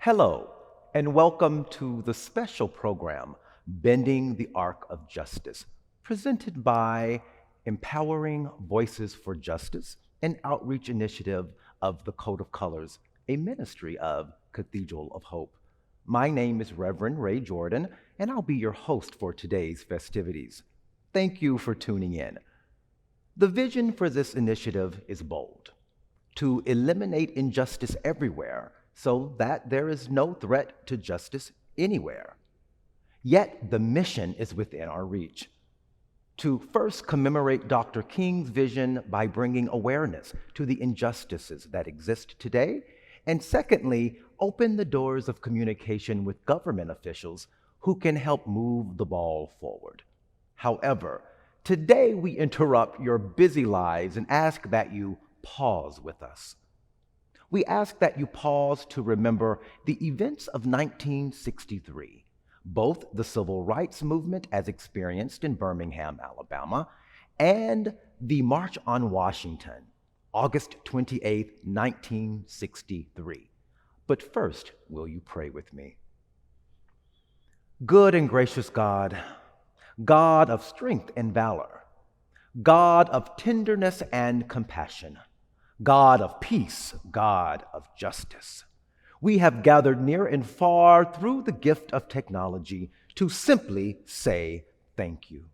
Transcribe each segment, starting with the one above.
Hello, and welcome to the special program, Bending the Arc of Justice, presented by Empowering Voices for Justice, an outreach initiative of the Code of Colors, a ministry of Cathedral of Hope. My name is Reverend Ray Jordan, and I'll be your host for today's festivities. Thank you for tuning in. The vision for this initiative is bold: to eliminate injustice everywhere so that there is no threat to justice anywhere. Yet the mission is within our reach: to first commemorate Dr. King's vision by bringing awareness to the injustices that exist today, and secondly, open the doors of communication with government officials who can help move the ball forward. However, today we interrupt your busy lives and ask that you pause with us. We ask that you pause to remember the events of 1963, both the civil rights movement as experienced in Birmingham, Alabama, and the March on Washington, August 28, 1963. But first, will you pray with me? Good and gracious God, God of strength and valor, God of tenderness and compassion, God of peace, God of justice, we have gathered near and far through the gift of technology to simply say thank you.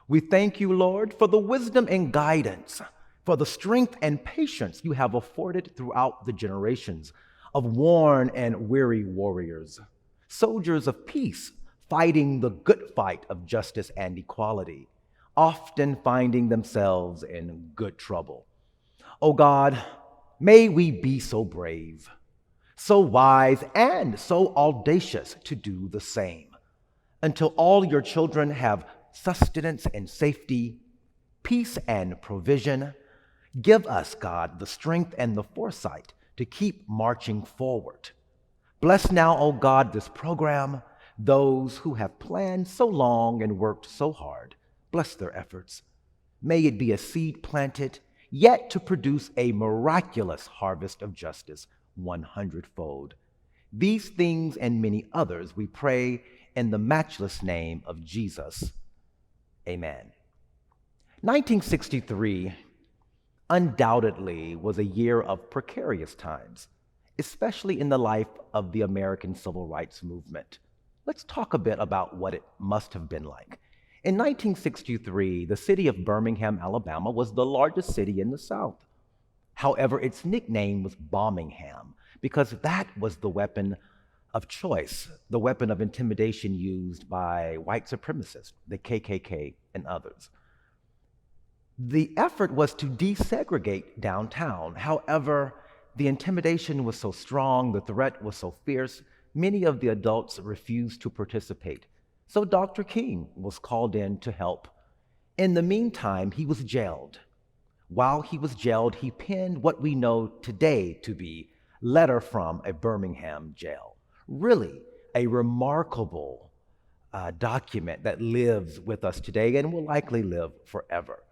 We thank you, Lord, for the wisdom and guidance, for the strength and patience you have afforded throughout the generations of worn and weary warriors, soldiers of peace, fighting the good fight of justice and equality, often finding themselves in good trouble. Oh God, may we be so brave, so wise, and so audacious to do the same, until all your children have sustenance and safety, peace and provision. Give us, God, the strength and the foresight to keep marching forward. Bless now, oh God, this program, those who have planned so long and worked so hard. Bless their efforts. May it be a seed planted, yet to produce a miraculous harvest of justice 100-fold. These things and many others we pray in the matchless name of Jesus. Amen. 1963 undoubtedly was a year of precarious times, especially in the life of the American civil rights movement. Let's talk a bit about what it must have been like. In 1963, the city of Birmingham, Alabama, was the largest city in the South. However, its nickname was Bombingham because that was the weapon of choice, the weapon of intimidation used by white supremacists, the KKK, and others. The effort was to desegregate downtown. However, the intimidation was so strong, the threat was so fierce, many of the adults refused to participate. So Dr. King was called in to help. In the meantime, he was jailed. While he was jailed, he penned what we know today to be Letter from a Birmingham Jail. Really a remarkable document that lives with us today and will likely live forever.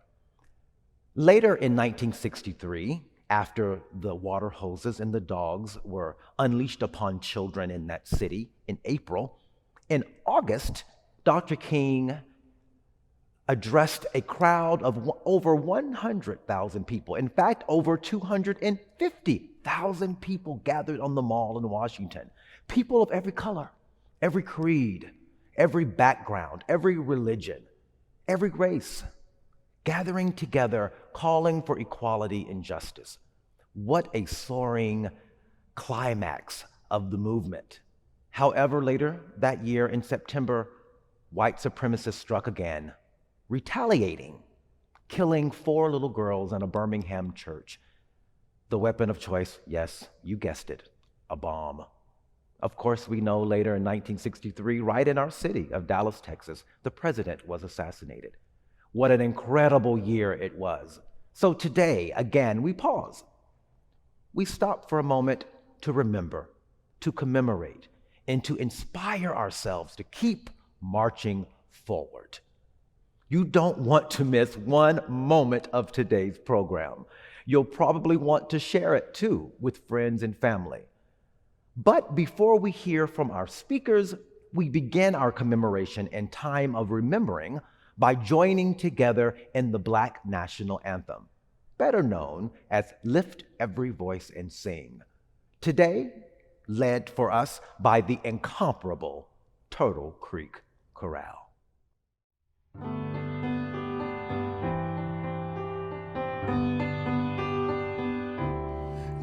Later in 1963, after the water hoses and the dogs were unleashed upon children in that city in April, in August, Dr. King addressed a crowd of over 100,000 people. In fact, over 250,000 people gathered on the Mall in Washington. People of every color, every creed, every background, every religion, every race, gathering together, calling for equality and justice. What a soaring climax of the movement. However, later that year in September, white supremacists struck again, retaliating, killing 4 little girls in a Birmingham church. The weapon of choice, yes, you guessed it, a bomb. Of course, we know later in 1963, right in our city of Dallas, Texas, the president was assassinated. What an incredible year it was. So today, again, we pause. We stop for a moment to remember, to commemorate, and to inspire ourselves to keep marching forward. You don't want to miss one moment of today's program. You'll probably want to share it too with friends and family. But before we hear from our speakers, we begin our commemoration and time of remembering by joining together in the Black National Anthem, better known as Lift Every Voice and Sing. Today, led for us by the incomparable Turtle Creek Chorale.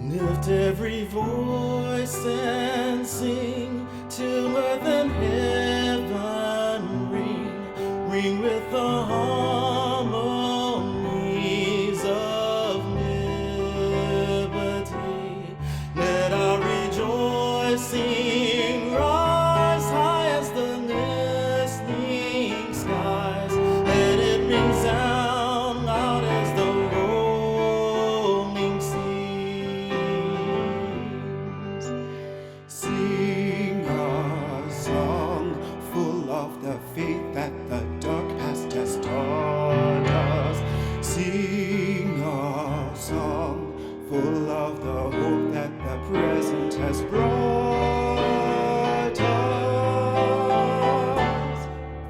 Lift every voice and sing till earth and heaven ring with the harmonies of liberty. Let our rejoicing rise high as the listening skies. Let it ring sound loud as the rolling seas. Sing a song full of the faith that the dark past has taught us. Sing a song full of the hope that the present has brought us.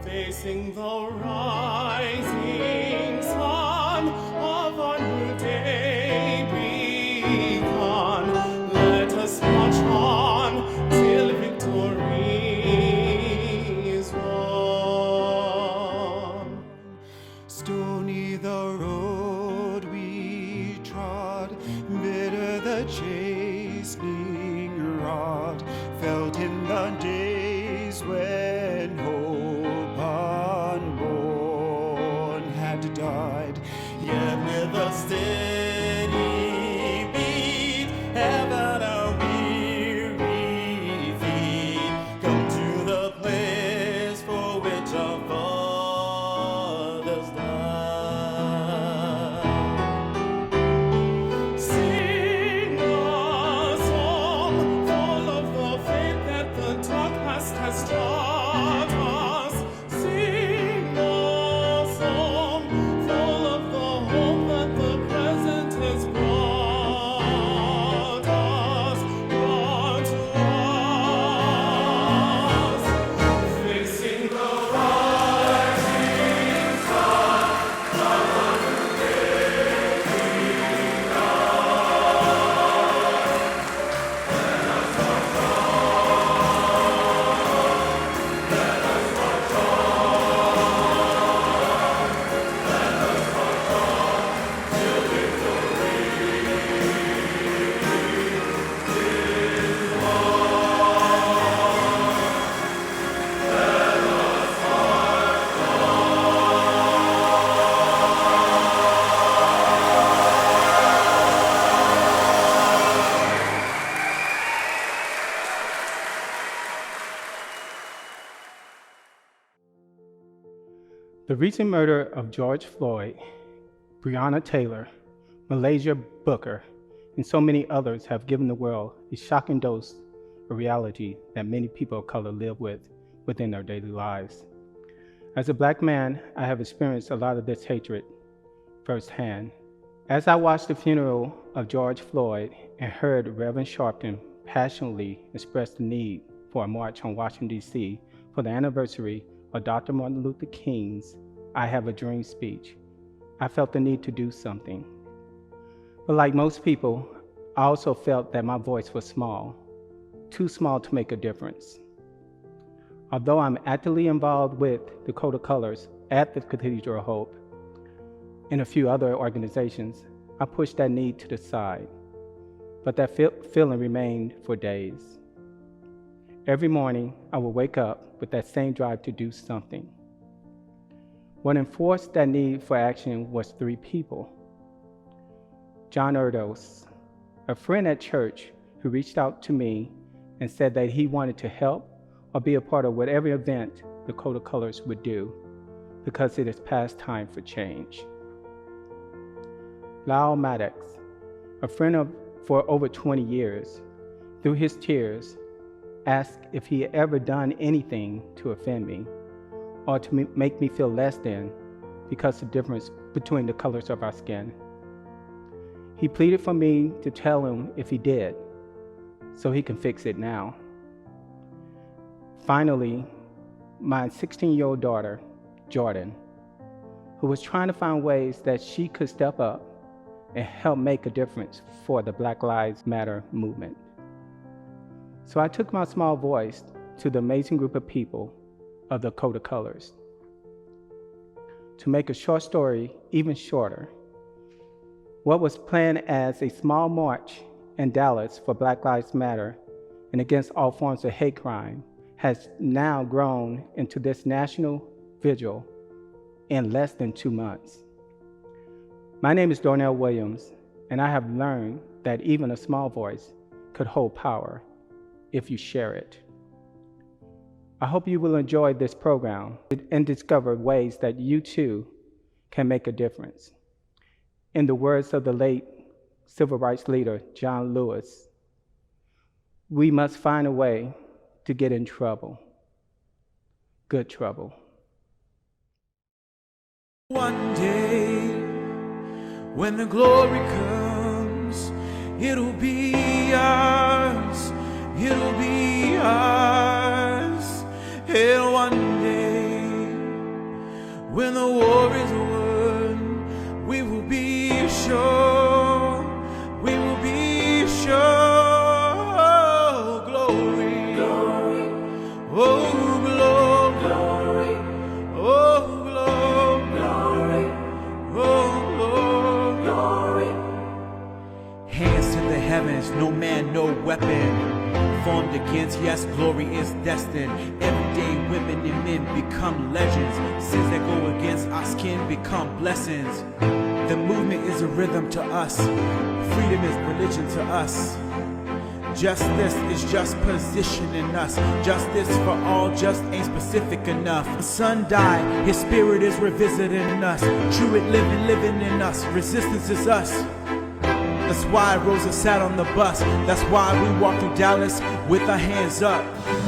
Facing the rising sun of a new day begun, let us march on till victory is won. Stony the road we trod, bitter the chastening rod, felt in the days when hope unborn had died. Yet with a steady beat, heaven our weary feet come to the place for which our fathers died. Sing a song full of the faith that the dark past has taught us. Sing a song full of the hope that the present has brought us, brought to us. Facing the rising sun of a new day The recent murder of George Floyd, Breonna Taylor, Malaysia Booker, and so many others have given the world a shocking dose of reality that many people of color live with within their daily lives. As a Black man, I have experienced a lot of this hatred firsthand. As I watched the funeral of George Floyd and heard Reverend Sharpton passionately express the need for a march on Washington, D.C. for the anniversary of Dr. Martin Luther King's I Have a Dream speech, I felt the need to do something. But like most people, I also felt that my voice was small, too small to make a difference. Although I'm actively involved with the Code of Colors at the Cathedral of Hope and a few other organizations, I pushed that need to the side. But that feeling remained for days. Every morning, I would wake up with that same drive to do something. What enforced that need for action was 3 people. John Erdos, a friend at church who reached out to me and said that he wanted to help or be a part of whatever event the Code of Colors would do, because it is past time for change. Lyle Maddox, a friend for over 20 years, through his tears, asked if he had ever done anything to offend me or to make me feel less than because of the difference between the colors of our skin. He pleaded for me to tell him if he did, so he can fix it now. Finally, my 16-year-old daughter, Jordan, who was trying to find ways that she could step up and help make a difference for the Black Lives Matter movement. So I took my small voice to the amazing group of people of the Code of Colors. To make a short story even shorter, what was planned as a small march in Dallas for Black Lives Matter and against all forms of hate crime has now grown into this national vigil in less than 2 months. My name is Darnell Williams, and I have learned that even a small voice could hold power if you share it. I hope you will enjoy this program and discover ways that you too can make a difference. In the words of the late civil rights leader, John Lewis, we must find a way to get in trouble, good trouble. One day, when the glory comes, it'll be ours, it'll be ours. And one day, when the war is won, we will be sure, we will be sure. Glory, glory, oh glory, glory, oh glory, oh glory. Hands to the heavens, no man, no weapon formed against. Yes, glory is destined. Every day women and men become legends. Sins that go against our skin become blessings. The movement is a rhythm to us. Freedom is religion to us. Justice is just positioning us. Justice for all just ain't specific enough. The son died, his spirit is revisiting us. True it living in us. Resistance is us. That's why Rosa sat on the bus. That's why we walk through Dallas with our hands up.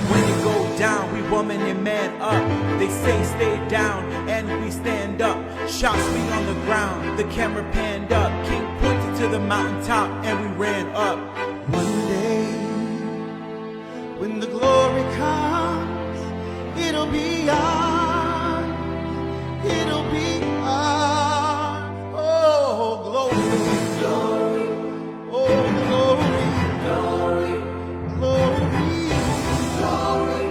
When it go down, we woman and man up. They say stay down and we stand up. Shots be on the ground, the camera panned up. King pointed to the mountaintop and we ran up. One day, when the glory comes, it'll be ours, it'll be ours. Oh, glory, glory, oh, glory, glory, glory, glory,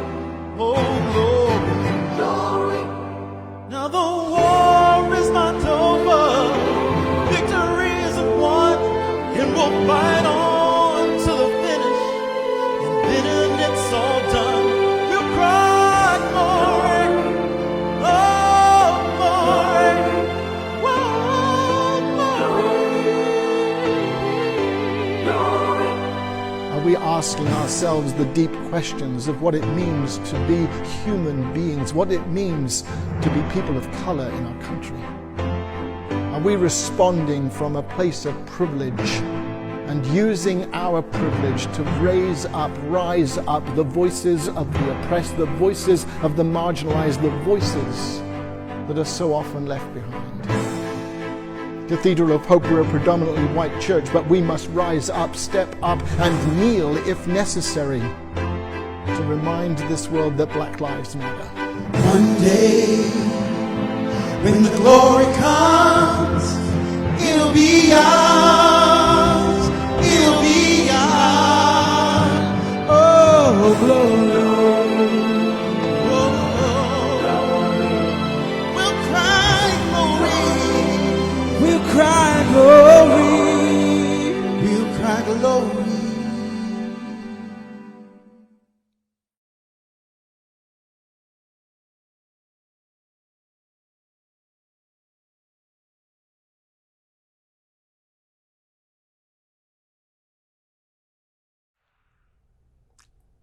oh, glory, glory. Now the war is not over, victory isn't won, and we'll fight on. Are we asking ourselves the deep questions of what it means to be human beings, what it means to be people of color in our country? Are we responding from a place of privilege and using our privilege to rise up the voices of the oppressed, the voices of the marginalized, the voices that are so often left behind? Cathedral of Hope, we're a predominantly white church, but we must rise up, step up, and kneel if necessary to remind this world that Black Lives Matter. One day, when the glory comes, it'll be ours, it'll be ours. Oh, glory. Cry glory, we'll cry glory.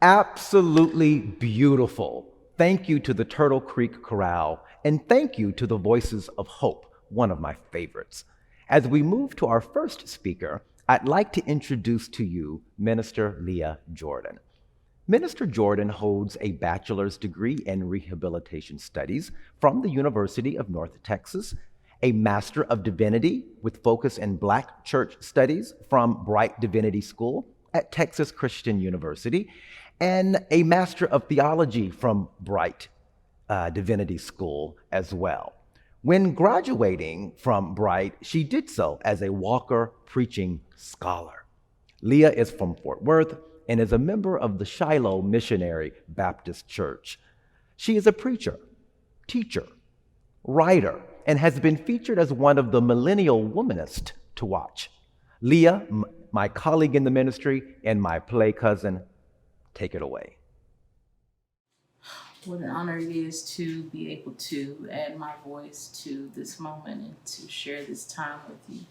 Absolutely beautiful. Thank you to the Turtle Creek Chorale, and thank you to the Voices of Hope, one of my favorites. As we move to our first speaker, I'd like to introduce to you Minister Leah Jordan. Minister Jordan holds a bachelor's degree in rehabilitation studies from the University of North Texas, a Master of Divinity with focus in Black Church Studies from Bright Divinity School, at Texas Christian University and a Master of Theology from Bright Divinity School as well. When graduating from Bright, she did so as a Walker preaching scholar. Leah is from Fort Worth and is a member of the Shiloh Missionary Baptist Church. She is a preacher, teacher, writer, and has been featured as one of the millennial womanists to watch. Leah, my colleague in the ministry and my play cousin, take it away. What an honor it is to be able to add my voice to this moment and to share this time with you.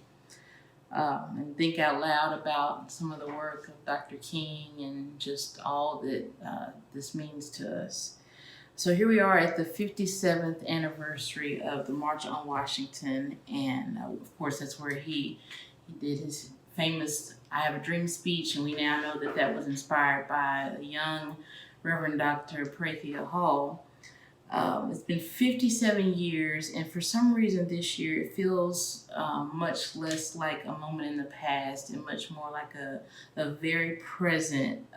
And think out loud about some of the work of Dr. King and just all that this means to us. So here we are at the 57th anniversary of the March on Washington, and of course that's where he did his famous I Have a Dream speech, and we now know that that was inspired by a young Reverend Dr. Prathia Hall. It's been 57 years, and for some reason this year it feels much less like a moment in the past and much more like a very present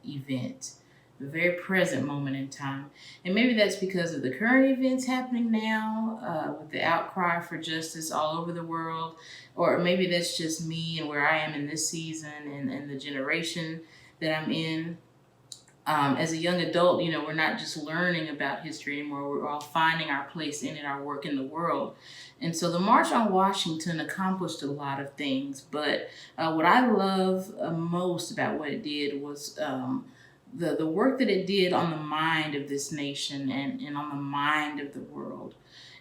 event, a very present moment in time. And maybe that's because of the current events happening now with the outcry for justice all over the world, or maybe that's just me and where I am in this season and the generation that I'm in. As a young adult, we're not just learning about history anymore. We're all finding our place in it, our work in the world. And so the March on Washington accomplished a lot of things. But what I love most about what it did was the work that it did on the mind of this nation and on the mind of the world.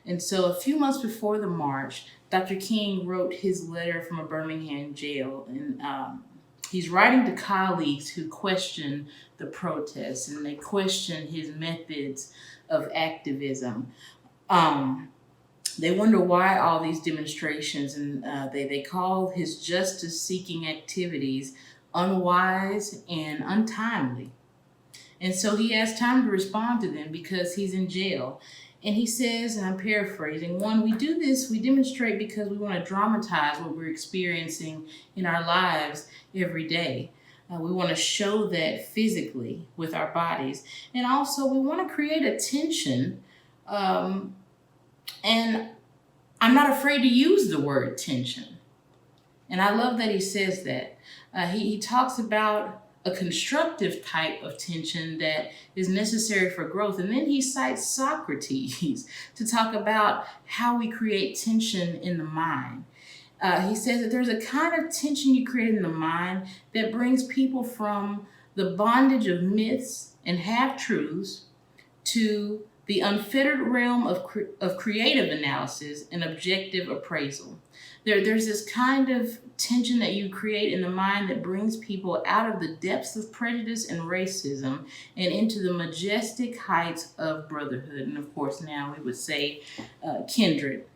And so a few months before the march, Dr. King wrote his letter from a Birmingham jail. And he's writing to colleagues who question the protests and they question his methods of activism. They wonder why all these demonstrations, and they call his justice-seeking activities unwise and untimely. And so he has time to respond to them because he's in jail. And he says, and I'm paraphrasing, one, we do this, we demonstrate because we want to dramatize what we're experiencing in our lives every day. We want to show that physically with our bodies. And also we want to create a tension. And I'm not afraid to use the word tension. And I love that he says that. He talks about a constructive type of tension that is necessary for growth. And then he cites Socrates to talk about how we create tension in the mind. He says that there's a kind of tension you create in the mind that brings people from the bondage of myths and half-truths to the unfettered realm of creative analysis and objective appraisal. There's this kind of tension that you create in the mind that brings people out of the depths of prejudice and racism and into the majestic heights of brotherhood. And of course, now we would say kindred.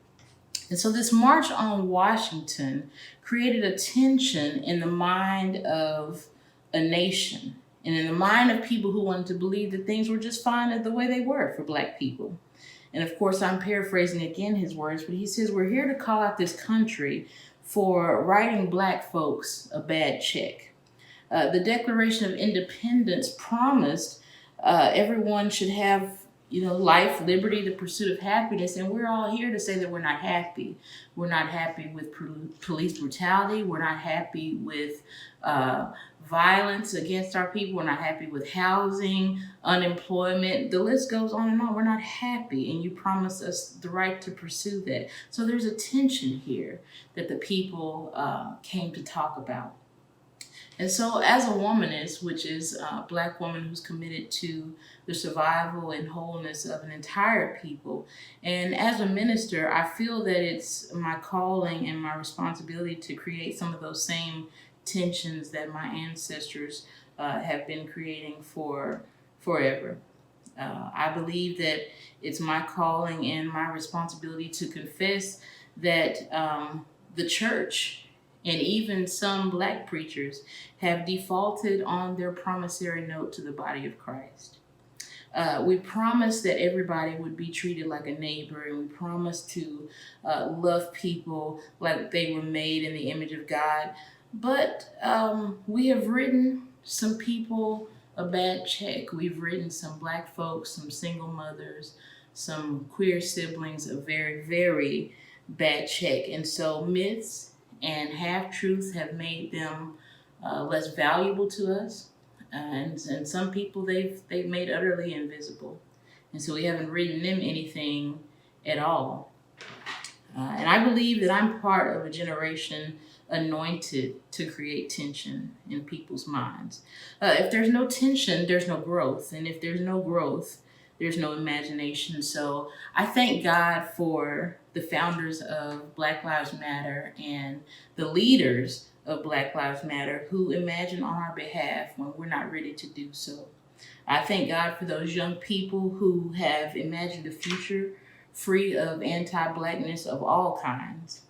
And so this March on Washington created a tension in the mind of a nation and in the mind of people who wanted to believe that things were just fine the way they were for Black people. And of course, I'm paraphrasing again his words, but he says, we're here to call out this country for writing Black folks a bad check. The Declaration of Independence promised everyone should have life, liberty, the pursuit of happiness. And we're all here to say that we're not happy. We're not happy with police brutality. We're not happy with violence against our people. We're not happy with housing, unemployment. The list goes on and on. We're not happy. And you promised us the right to pursue that. So there's a tension here that the people came to talk about. And so as a womanist, which is a Black woman who's committed to the survival and wholeness of an entire people, and as a minister, I feel that it's my calling and my responsibility to create some of those same tensions that my ancestors have been creating for forever. I believe that it's my calling and my responsibility to confess that the church and even some Black preachers have defaulted on their promissory note to the body of Christ. We promised that everybody would be treated like a neighbor, and we promised to love people like they were made in the image of God. But we have written some people a bad check. We've written some Black folks, some single mothers, some queer siblings a very, very bad check. And so myths and half truths have made them less valuable to us. And some people they've made utterly invisible. And so we haven't written them anything at all. And I believe that I'm part of a generation anointed to create tension in people's minds. If there's no tension, there's no growth. And if there's no growth, there's no imagination. So I thank God for the founders of Black Lives Matter and the leaders of Black Lives Matter who imagine on our behalf when we're not ready to do so. I thank God for those young people who have imagined a future free of anti-Blackness of all kinds.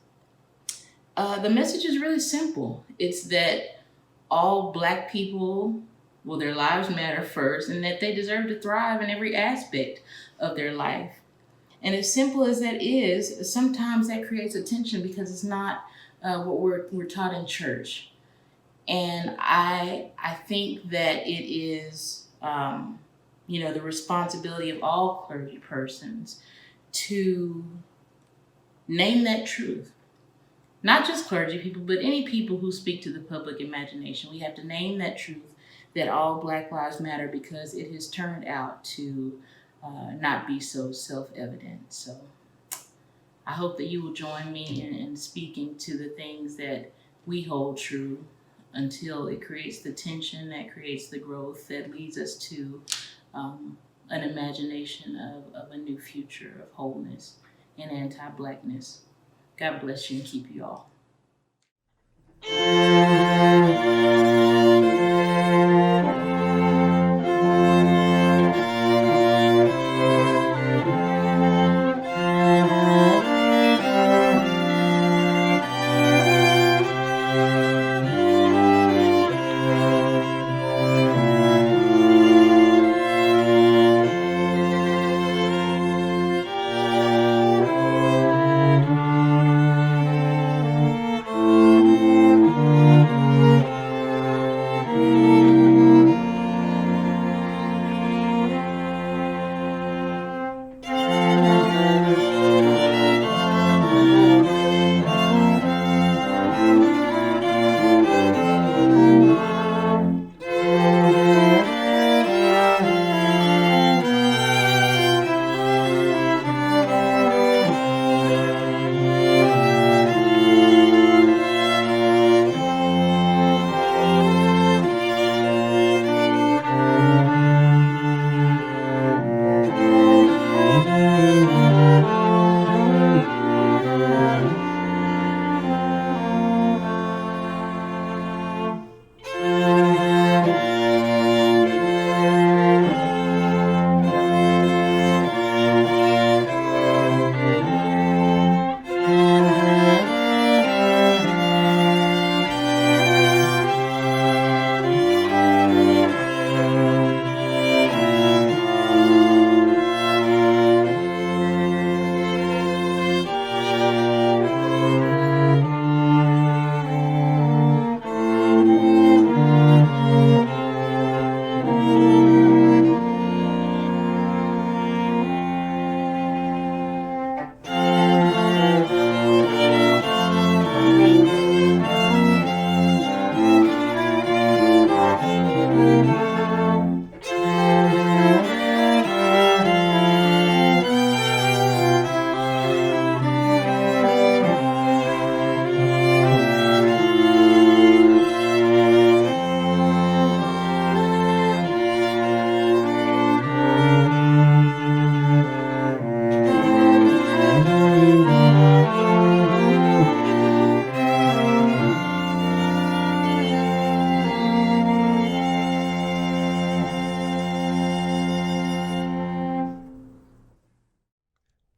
The message is really simple. It's that all Black people, well, their lives matter first, and that they deserve to thrive in every aspect of their life. And as simple as that is, sometimes that creates a tension because it's not what we're taught in church. And I think that it is, the responsibility of all clergy persons to name that truth. Not just clergy people, but any people who speak to the public imagination. We have to name that truth that all Black lives matter because it has turned out to not be so self-evident. So I hope that you will join me in speaking to the things that we hold true until it creates the tension that creates the growth that leads us to an imagination of a new future of wholeness and anti-Blackness. God bless you and keep you all.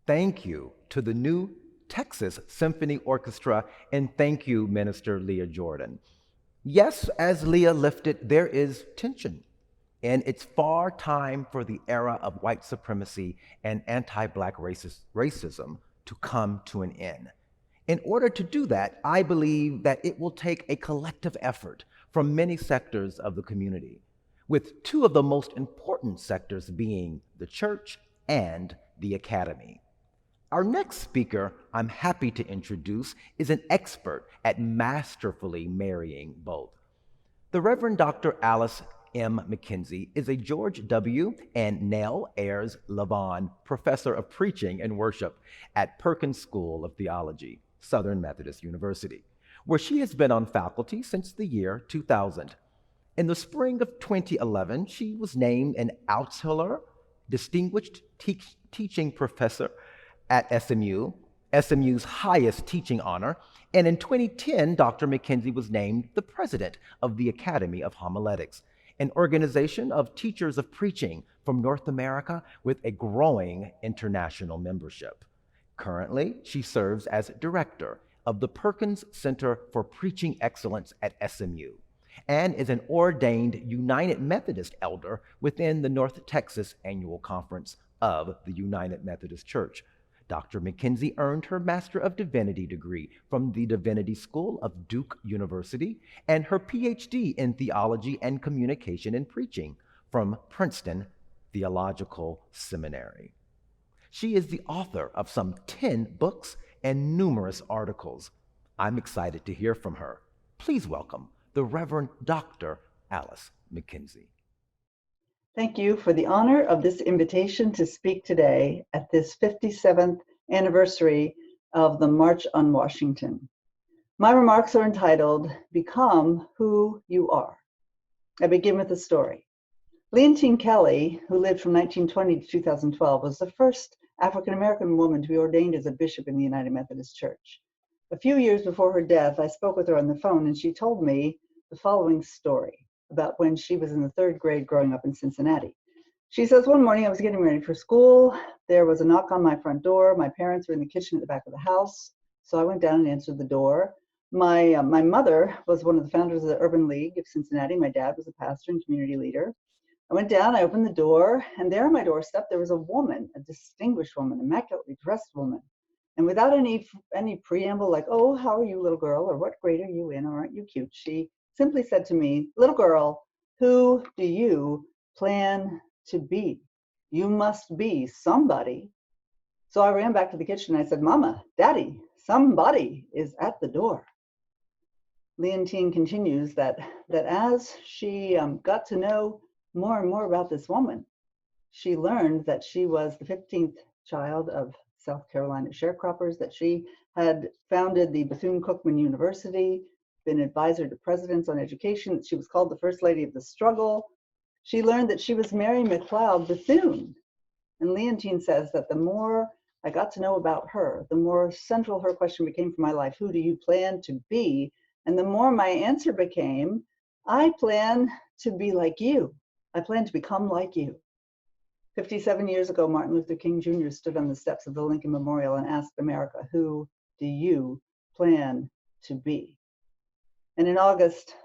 Thank you to the New Texas Symphony Orchestra, and thank you, Minister Leah Jordan. Yes, as Leah lifted, there is tension, and it's far time for the era of white supremacy and anti-Black racism to come to an end. In order to do that, I believe that it will take a collective effort from many sectors of the community, with two of the most important sectors being the church and the academy. Our next speaker I'm happy to introduce is an expert at masterfully marrying both. The Reverend Dr. Alice M. McKenzie is a George W. and Nell Ayres Lavon Professor of Preaching and Worship at Perkins School of Theology, Southern Methodist University, where she has been on faculty since the year 2000. In the spring of 2011, she was named an Outseller Distinguished Teaching Professor at SMU, SMU's highest teaching honor, and in 2010, Dr. McKenzie was named the president of the Academy of Homiletics, an organization of teachers of preaching from North America with a growing international membership. Currently, she serves as director of the Perkins Center for Preaching Excellence at SMU and is an ordained United Methodist elder within the North Texas Annual Conference of the United Methodist Church. Dr. McKenzie earned her Master of Divinity degree from the Divinity School of Duke University and her PhD in Theology and Communication and Preaching from Princeton Theological Seminary. She is the author of some 10 books and numerous articles. I'm excited to hear from her. Please welcome the Reverend Dr. Alice McKenzie. Thank you for the honor of this invitation to speak today at this 57th anniversary of the March on Washington. My remarks are entitled, Become Who You Are. I begin with a story. Leontine Kelly, who lived from 1920 to 2012, was the first African-American woman to be ordained as a bishop in the United Methodist Church. A few years before her death, I spoke with her on the phone and she told me the following story about when she was in the 3rd grade growing up in Cincinnati. She says, one morning I was getting ready for school. There was a knock on my front door. My parents were in the kitchen at the back of the house. So I went down and answered the door. My mother was one of the founders of the Urban League of Cincinnati. My dad was a pastor and community leader. I went down, I opened the door, and there on my doorstep, there was a woman, a distinguished woman, immaculately dressed woman. And without any preamble like, oh, how are you, little girl? Or what grade are you in? Or aren't you cute? She simply said to me, little girl, who do you plan to be? You must be somebody. So I ran back to the kitchen and I said, Mama, Daddy, somebody is at the door. Leontine continues that as she got to know more and more about this woman, she learned that she was the 15th child of South Carolina sharecroppers, that she had founded the Bethune-Cookman University, been advisor to presidents on education, that she was called the First Lady of the Struggle. She learned that she was Mary McLeod Bethune. And Leontine says that the more I got to know about her, the more central her question became for my life, who do you plan to be? And the more my answer became, I plan to be like you. I plan to become like you. 57 years ago, Martin Luther King Jr. stood on the steps of the Lincoln Memorial and asked America, who do you plan to be? And in August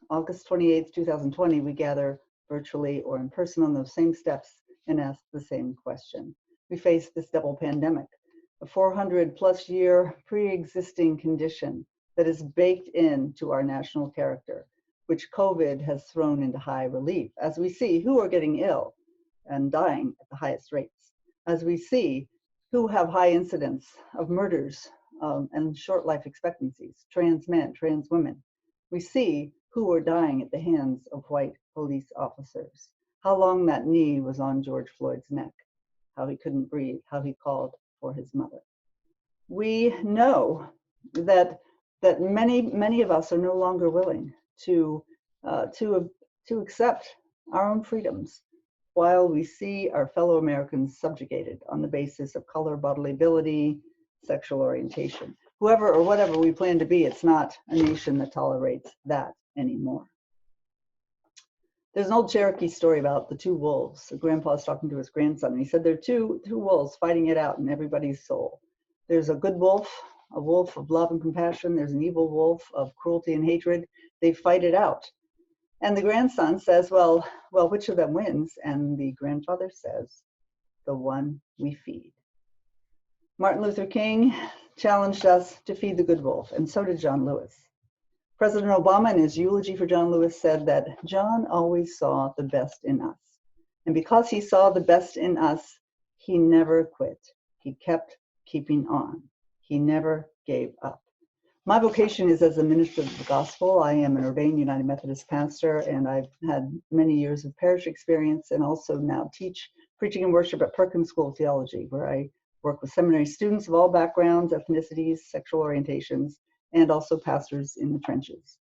28th, 2020, we gather virtually or in person on those same steps and ask the same question. We face this double pandemic, a 400+ year pre-existing condition that is baked into our national character, which COVID has thrown into high relief, as we see who are getting ill and dying at the highest rates, as we see who have high incidence of murders and short life expectancies, trans men, trans women. We see who are dying at the hands of white police officers, how long that knee was on George Floyd's neck, how he couldn't breathe, how he called for his mother. We know that many of us are no longer willing to accept our own freedoms while we see our fellow Americans subjugated on the basis of color, bodily ability, sexual orientation. Whoever or whatever we plan to be, it's not a nation that tolerates that anymore. There's an old Cherokee story about the two wolves. A grandpa's talking to his grandson, and he said there are two wolves fighting it out in everybody's soul. There's a good wolf, a wolf of love and compassion. There's an evil wolf of cruelty and hatred. They fight it out. And the grandson says, well, which of them wins? And the grandfather says, the one we feed. Martin Luther King challenged us to feed the good wolf, and so did John Lewis. President Obama, in his eulogy for John Lewis, said that John always saw the best in us. And because he saw the best in us, he never quit. He kept keeping on. He never gave up. My vocation is as a minister of the gospel. I am an ordained United Methodist pastor, and I've had many years of parish experience and also now teach preaching and worship at Perkins School of Theology, where I work with seminary students of all backgrounds, ethnicities, sexual orientations, and also pastors in the trenches.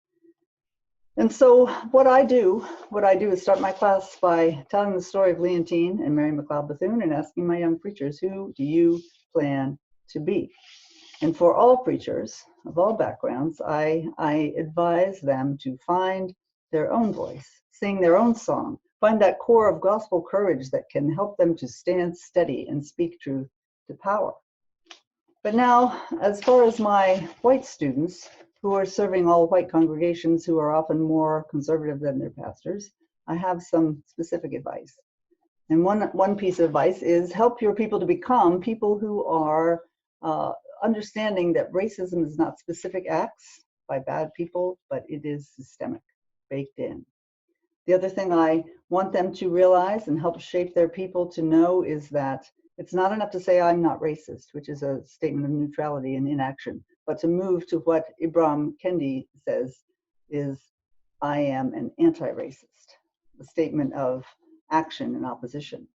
And so what I do is start my class by telling the story of Leontine and Mary McLeod Bethune and asking my young preachers, who do you plan to be? And for all preachers of all backgrounds, I advise them to find their own voice, sing their own song, find that core of gospel courage that can help them to stand steady and speak truth to power. But now, as far as my white students, who are serving all white congregations who are often more conservative than their pastors, I have some specific advice. And one piece of advice is help your people to become people who are understanding that racism is not specific acts by bad people, but it is systemic, baked in. The other thing I want them to realize and help shape their people to know is that it's not enough to say I'm not racist, which is a statement of neutrality and inaction, but to move to what Ibram Kendi says is I am an anti-racist, a statement of action and opposition.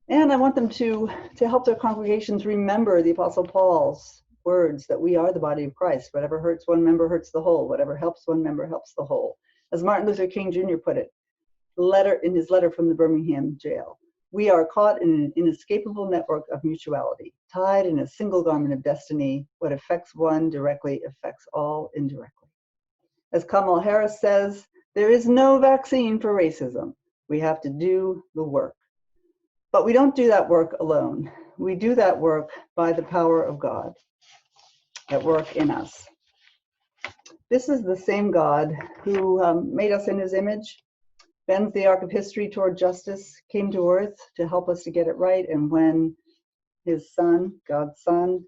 And I want them to help their congregations remember the Apostle Paul's words that we are the body of Christ. Whatever hurts one member hurts the whole. Whatever helps one member helps the whole. As Martin Luther King Jr. put it, in his letter from the Birmingham jail, we are caught in an inescapable network of mutuality, tied in a single garment of destiny. What affects one directly affects all indirectly. As Kamala Harris says, there is no vaccine for racism. We have to do the work. But we don't do that work alone. We do that work by the power of God at work in us. This is the same God who made us in his image, bends the arc of history toward justice, came to earth to help us to get it right. And when his son, God's son,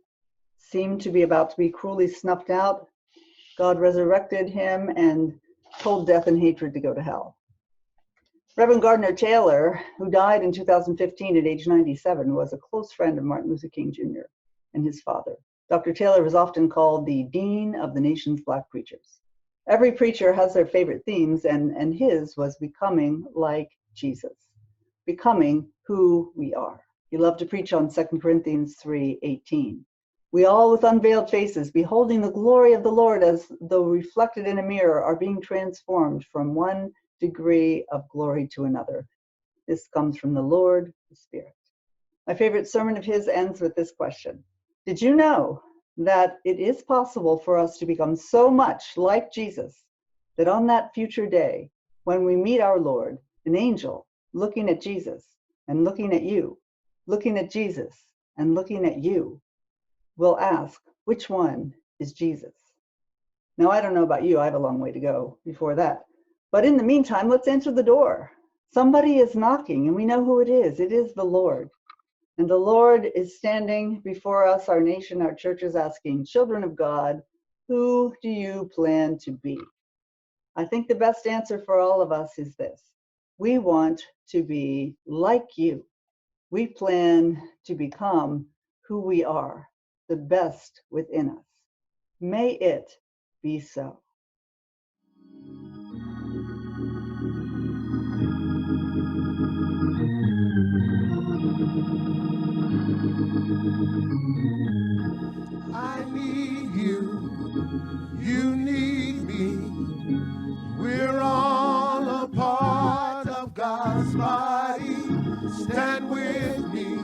seemed to be about to be cruelly snuffed out, God resurrected him and told death and hatred to go to hell. Reverend Gardner Taylor, who died in 2015 at age 97, was a close friend of Martin Luther King Jr. and his father. Dr. Taylor was often called the Dean of the nation's Black preachers. Every preacher has their favorite themes, and his was becoming like Jesus, becoming who we are. He loved to preach on 2 Corinthians 3:18. We all with unveiled faces, beholding the glory of the Lord as though reflected in a mirror, are being transformed from one degree of glory to another. This comes from the Lord, the Spirit. My favorite sermon of his ends with this question. Did you know that it is possible for us to become so much like Jesus that on that future day, when we meet our Lord, an angel looking at Jesus and looking at you, looking at Jesus and looking at you, will ask, which one is Jesus? Now, I don't know about you, I have a long way to go before that. But in the meantime, let's answer the door. Somebody is knocking, and we know who it is. It is the Lord. And the Lord is standing before us, our nation, our churches, asking, children of God, who do you plan to be? I think the best answer for all of us is this. We want to be like you. We plan to become who we are, the best within us. May it be so. I need you, you need me. We're all a part of God's body. Stand with me,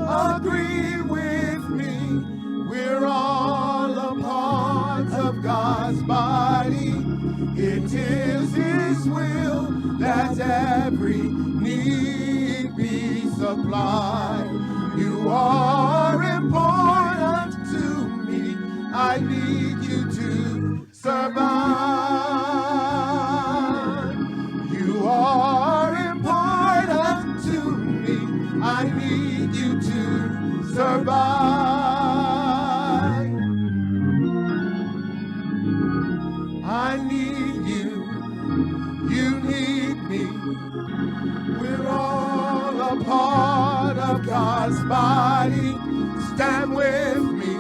agree with me. We're all a part of God's body. It is His will that every need be supplied. You are important to me. I need you to survive. You are important to me. I need you to survive. I need you. You need me. We're all a part of God's body. Stand with me.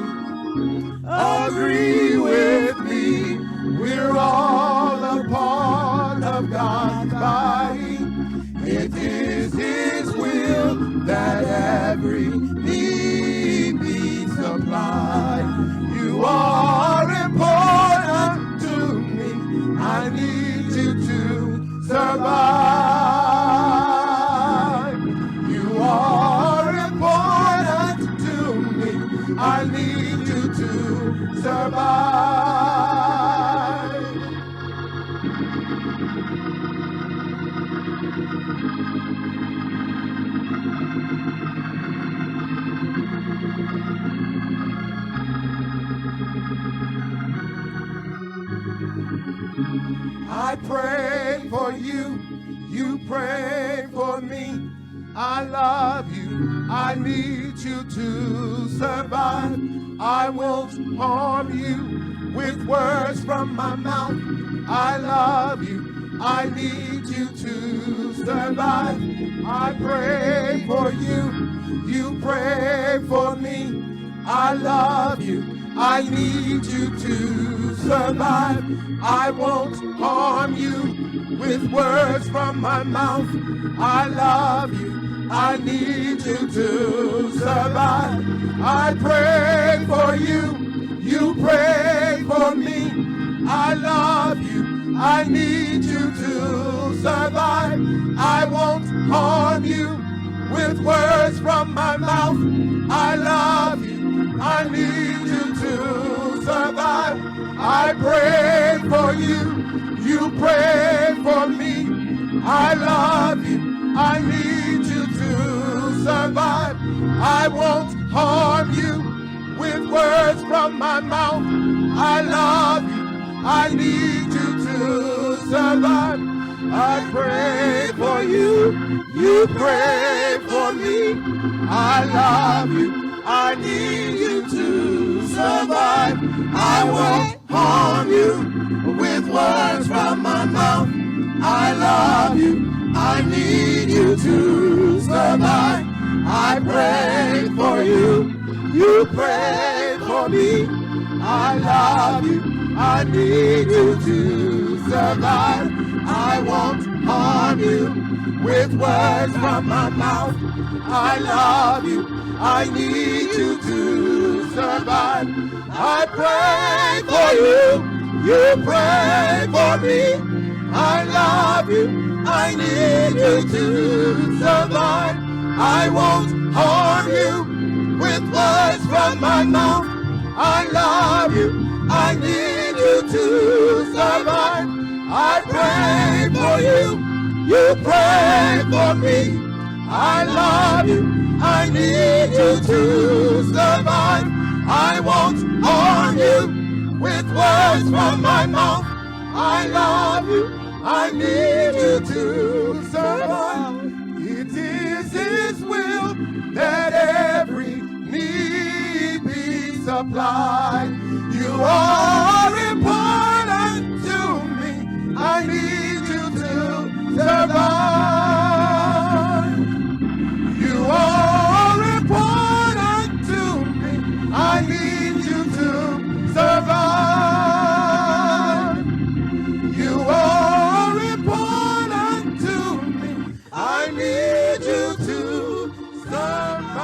Agree with me. We're all a part of God's body. It is His will that every need be supplied. You are important to me. I need you to survive. You are important to me. I need you to survive. I pray for you, you pray for me. I love you, I need you to survive. I won't harm you with words from my mouth. I love you, I need you to survive. I pray for you, you pray for me. I love you, I need you to survive. I won't harm you with words from my mouth. I love you, I need you to survive. I pray for you, you pray for me. I love you, I need you to survive. I won't harm you with words from my mouth. I love you, I need you to survive. I pray for you, you pray for me. I love you, I need you to survive. I won't harm you with words from my mouth. I love you, I need you to survive. I pray for you, you pray for me. I love you, I need you to survive. I won't harm you with words from my mouth. I love you, I need you to survive. I pray for you, you pray for me. I love you, I need you to survive. I won't harm you with words from my mouth. I love you, I need you to survive. I pray for you, you pray for me. I love you, I need you to survive. I won't harm you with words from my mouth. I love you, I need you to survive. I pray for you, you pray for me. I love you, I need you to survive. I won't harm you with words from my mouth. I love you, I need you to survive. It is His will that every need be supplied. You are important to me. I need you to survive. You are important to me. I need you to survive. You are important to me. I need you to survive.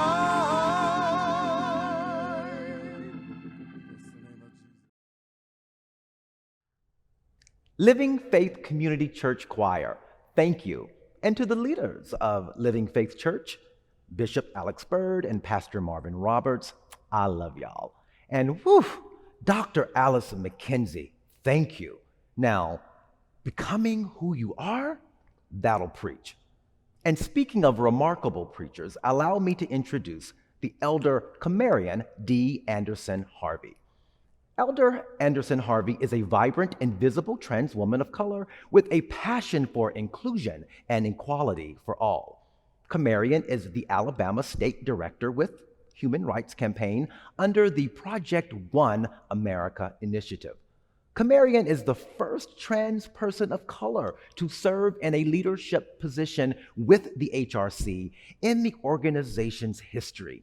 Living Faith Community Church Choir, thank you. And to the leaders of Living Faith Church, Bishop Alex Bird and Pastor Marvin Roberts, I love y'all. And Dr. Allison McKenzie, thank you. Now, becoming who you are, that'll preach. And speaking of remarkable preachers, allow me to introduce the Elder Camarian D. Anderson Harvey. Elder Anderson Harvey is a vibrant and visible trans woman of color with a passion for inclusion and equality for all. Camarian is the Alabama State Director with Human Rights Campaign under the Project One America initiative. Kamarian is the first trans person of color to serve in a leadership position with the HRC in the organization's history.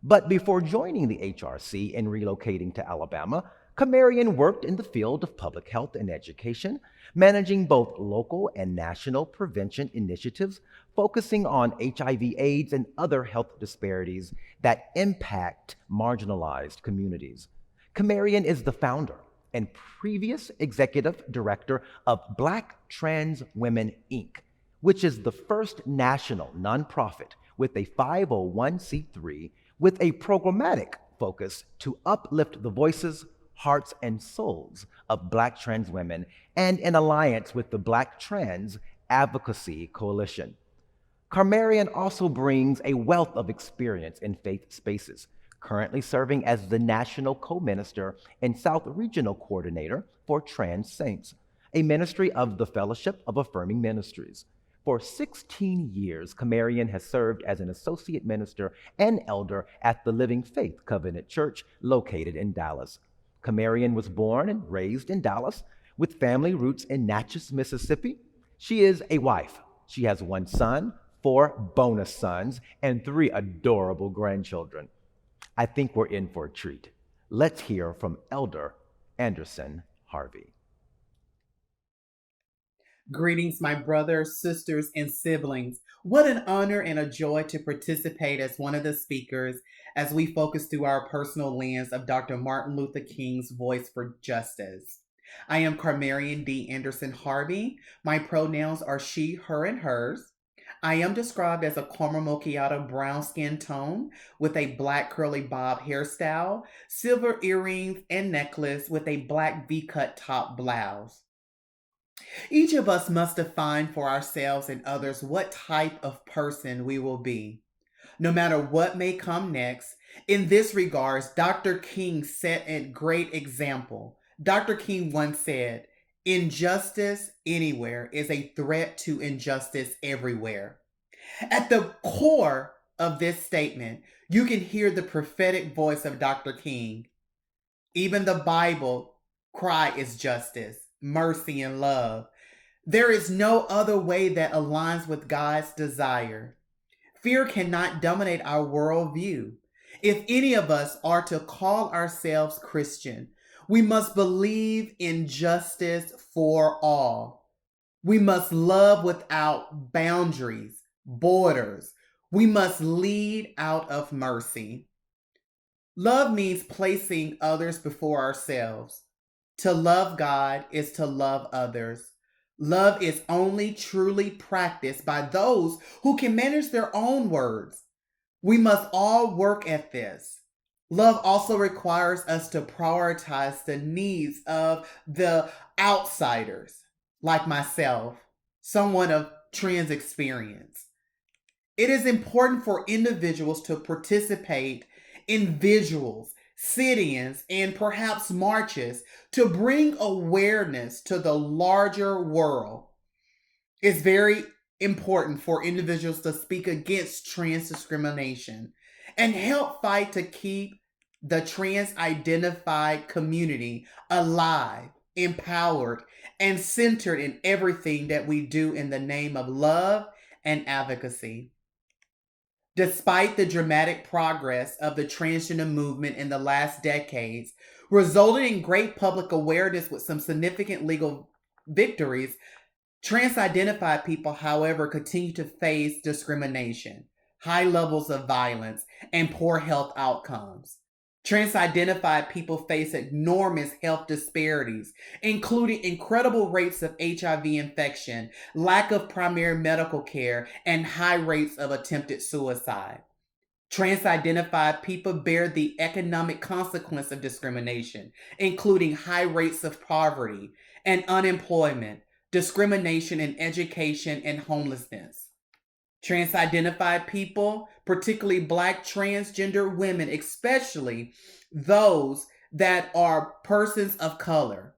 But before joining the HRC and relocating to Alabama, Kamarian worked in the field of public health and education, managing both local and national prevention initiatives focusing on HIV/AIDS and other health disparities that impact marginalized communities. Kamarian is the founder and previous executive director of Black Trans Women, Inc., which is the first national nonprofit with a 501c3 with a programmatic focus to uplift the voices, hearts, and souls of Black trans women, and in alliance with the Black Trans Advocacy Coalition. Kamarian also brings a wealth of experience in faith spaces, currently serving as the National Co-Minister and South Regional Coordinator for Trans Saints, a ministry of the Fellowship of Affirming Ministries. For 16 years, Kamarian has served as an associate minister and elder at the Living Faith Covenant Church located in Dallas. Kamarian was born and raised in Dallas with family roots in Natchez, Mississippi. She is a wife. She has one son, 4 bonus sons, and 3 adorable grandchildren. I think we're in for a treat. Let's hear from Elder Anderson Harvey. Greetings, my brothers, sisters, and siblings. What an honor and a joy to participate as one of the speakers as we focus through our personal lens of Dr. Martin Luther King's voice for justice. I am Kamarian D. Anderson Harvey. My pronouns are she, her, and hers. I am described as a caramel macchiato brown skin tone with a black curly bob hairstyle, silver earrings, and necklace with a black V-cut top blouse. Each of us must define for ourselves and others what type of person we will be, no matter what may come next. In this regards, Dr. King set a great example. Dr. King once said, "Injustice anywhere is a threat to injustice everywhere." At the core of this statement, you can hear the prophetic voice of Dr. King. Even the Bible cry is justice, mercy, and love. There is no other way that aligns with God's desire. Fear cannot dominate our worldview. If any of us are to call ourselves Christian, we must believe in justice for all. We must love without boundaries, borders. We must lead out of mercy. Love means placing others before ourselves. To love God is to love others. Love is only truly practiced by those who can manage their own words. We must all work at this. Love also requires us to prioritize the needs of the outsiders, like myself, someone of trans experience. It is important for individuals to participate in visuals, sit-ins, and perhaps marches to bring awareness to the larger world. It's very important for individuals to speak against trans discrimination and help fight to keep the trans-identified community alive, empowered, and centered in everything that we do in the name of love and advocacy. Despite the dramatic progress of the transgender movement in the last decades, resulting in great public awareness with some significant legal victories, trans-identified people, however, continue to face discrimination, high levels of violence, and poor health outcomes. Trans-identified people face enormous health disparities, including incredible rates of HIV infection, lack of primary medical care, and high rates of attempted suicide. Trans-identified people bear the economic consequence of discrimination, including high rates of poverty and unemployment, discrimination in education, and homelessness. Trans-identified people, particularly Black transgender women, especially those that are persons of color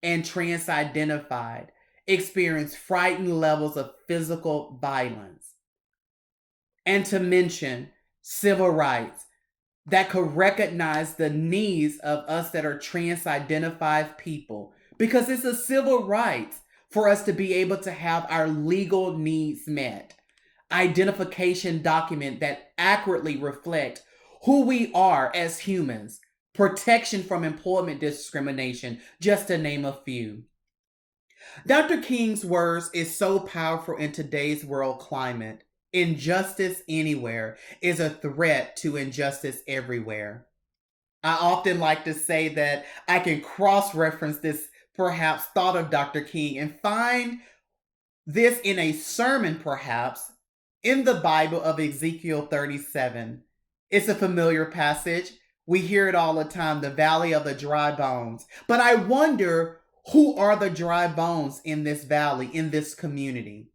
and trans-identified, experience frightened levels of physical violence. And to mention civil rights, that could recognize the needs of us that are trans-identified people, because it's a civil right for us to be able to have our legal needs met. Identification document that accurately reflect who we are as humans, protection from employment discrimination, just to name a few. Dr. King's words is so powerful in today's world climate. Injustice anywhere is a threat to injustice everywhere. I often like to say that I can cross-reference this perhaps thought of Dr. King and find this in a sermon perhaps in the Bible of Ezekiel 37. It's a familiar passage. We hear it all the time, the valley of the dry bones. But I wonder, who are the dry bones in this valley, in this community?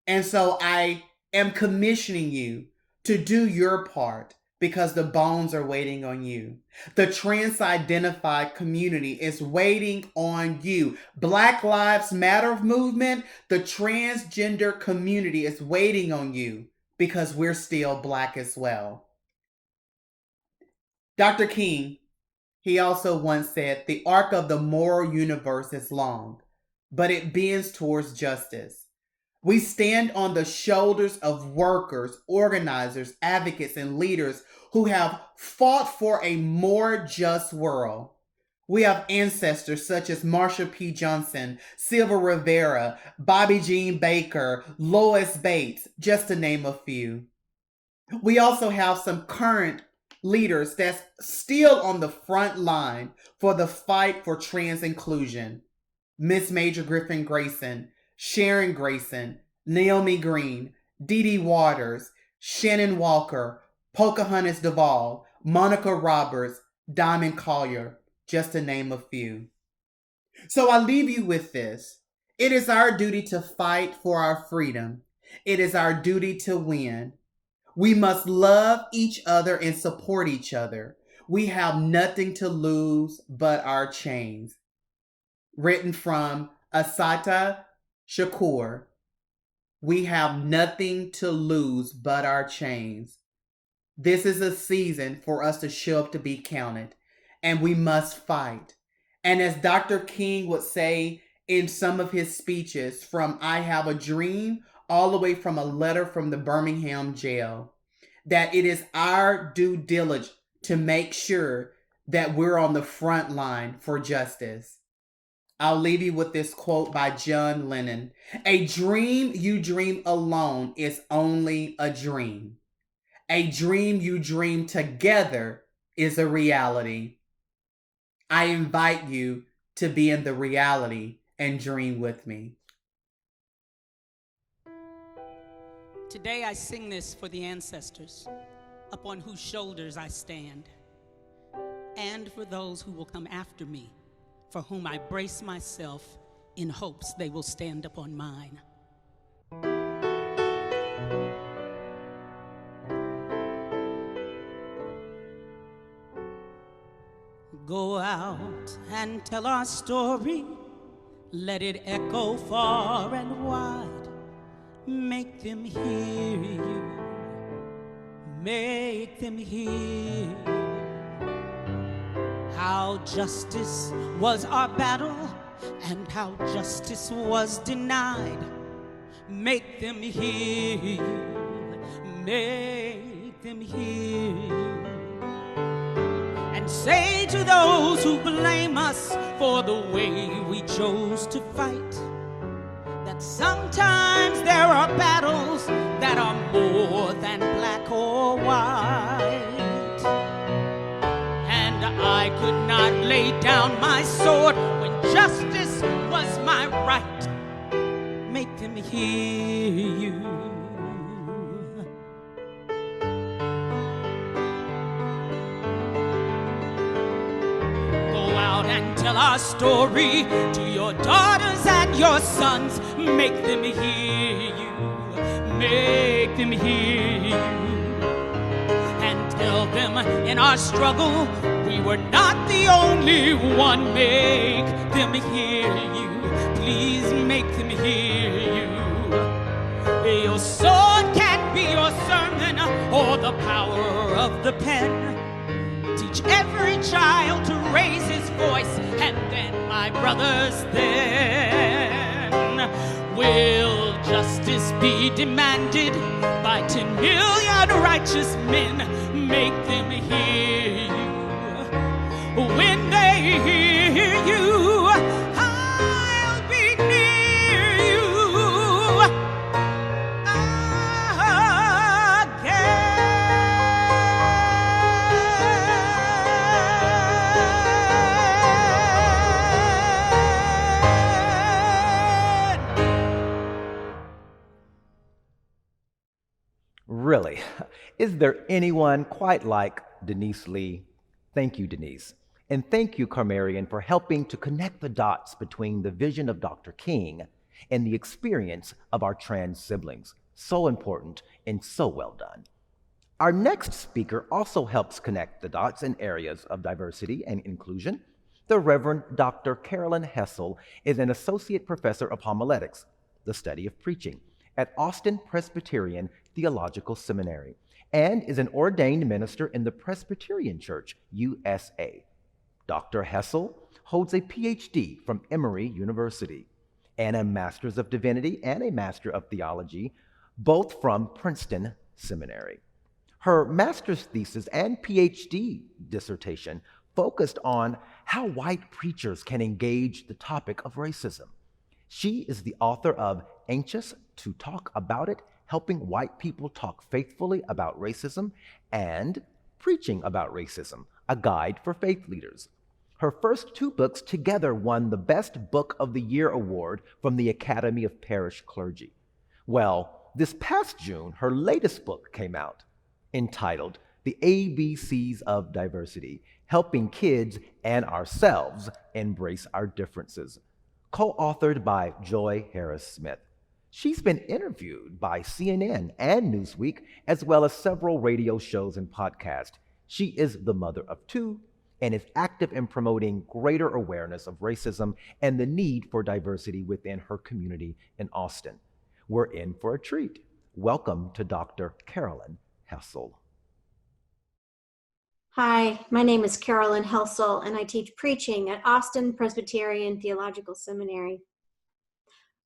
And so I am commissioning you to do your part, because the bones are waiting on you. The trans-identified community is waiting on you. Black Lives Matter movement, the transgender community is waiting on you, because we're still Black as well. Dr. King, he also once said, the arc of the moral universe is long, but it bends towards justice. We stand on the shoulders of workers, organizers, advocates, and leaders who have fought for a more just world. We have ancestors such as Marsha P. Johnson, Sylvia Rivera, Bobby Jean Baker, Lois Bates, just to name a few. We also have some current leaders that's still on the front line for the fight for trans inclusion. Miss Major Griffin Grayson, Sharon Grayson, Naomi Green, Dee Dee Waters, Shannon Walker, Pocahontas Duvall, Monica Roberts, Diamond Collier, just to name a few. So I leave you with this. It is our duty to fight for our freedom. It is our duty to win. We must love each other and support each other. We have nothing to lose but our chains. Written from Asata Shakur. We have nothing to lose but our chains. This is a season for us to show up to be counted, and we must fight. And as Dr. King would say in some of his speeches, from I Have a Dream all the way from a letter from the Birmingham jail, that it is our due diligence to make sure that we're on the front line for justice. I'll leave you with this quote by John Lennon. A dream you dream alone is only a dream. A dream you dream together is a reality. I invite you to be in the reality and dream with me. Today I sing this for the ancestors upon whose shoulders I stand, and for those who will come after me, for whom I brace myself in hopes they will stand upon mine. Go out and tell our story, let it echo far and wide. Make them hear you, make them hear you. How justice was our battle and how justice was denied. Make them hear you, make them hear you. And say to those who blame us for the way we chose to fight, that sometimes there are battles that are more than black or white. And I could not lay down my sword when justice was my right. Make them hear you. Go out and tell our story to your daughters and your sons. Make them hear you, make them hear you. And tell them in our struggle we were not the only one. Make them hear you, please make them hear you. Your sword can't be your sermon or the power of the pen. teach every child to raise his voice, and then, my brothers, then will justice be demanded by 10 million righteous men? Make them hear you. When they hear you, I'll be near you Really, is there anyone quite like Denise Lee? Thank you, Denise. And thank you, Carmarian, for helping to connect the dots between the vision of Dr. King and the experience of our trans siblings. So important and so well done. Our next speaker also helps connect the dots in areas of diversity and inclusion. The Reverend Dr. Carolyn Hessel is an associate professor of homiletics, the study of preaching, at Austin Presbyterian Theological Seminary, and is an ordained minister in the Presbyterian Church, USA. Dr. Hessel holds a PhD from Emory University and a Master's of Divinity and a Master of Theology, both from Princeton Seminary. Her master's thesis and PhD dissertation focused on how white preachers can engage the topic of racism. She is the author of Anxious to Talk About It, Helping White People Talk Faithfully About Racism, and Preaching About Racism, a guide for faith leaders. Her first two books together won the Best Book of the Year award from the Academy of Parish Clergy. Well, this past June, her latest book came out, entitled The ABCs of Diversity, Helping Kids and Ourselves Embrace Our Differences, co-authored by Joy Harris-Smith. She's been interviewed by CNN and Newsweek, as well as several radio shows and podcasts. She is the mother of two and is active in promoting greater awareness of racism and the need for diversity within her community in Austin. We're in for a treat. Welcome to Dr. Carolyn Hessel. Hi, my name is Carolyn Helsel, and I teach preaching at Austin Presbyterian Theological Seminary.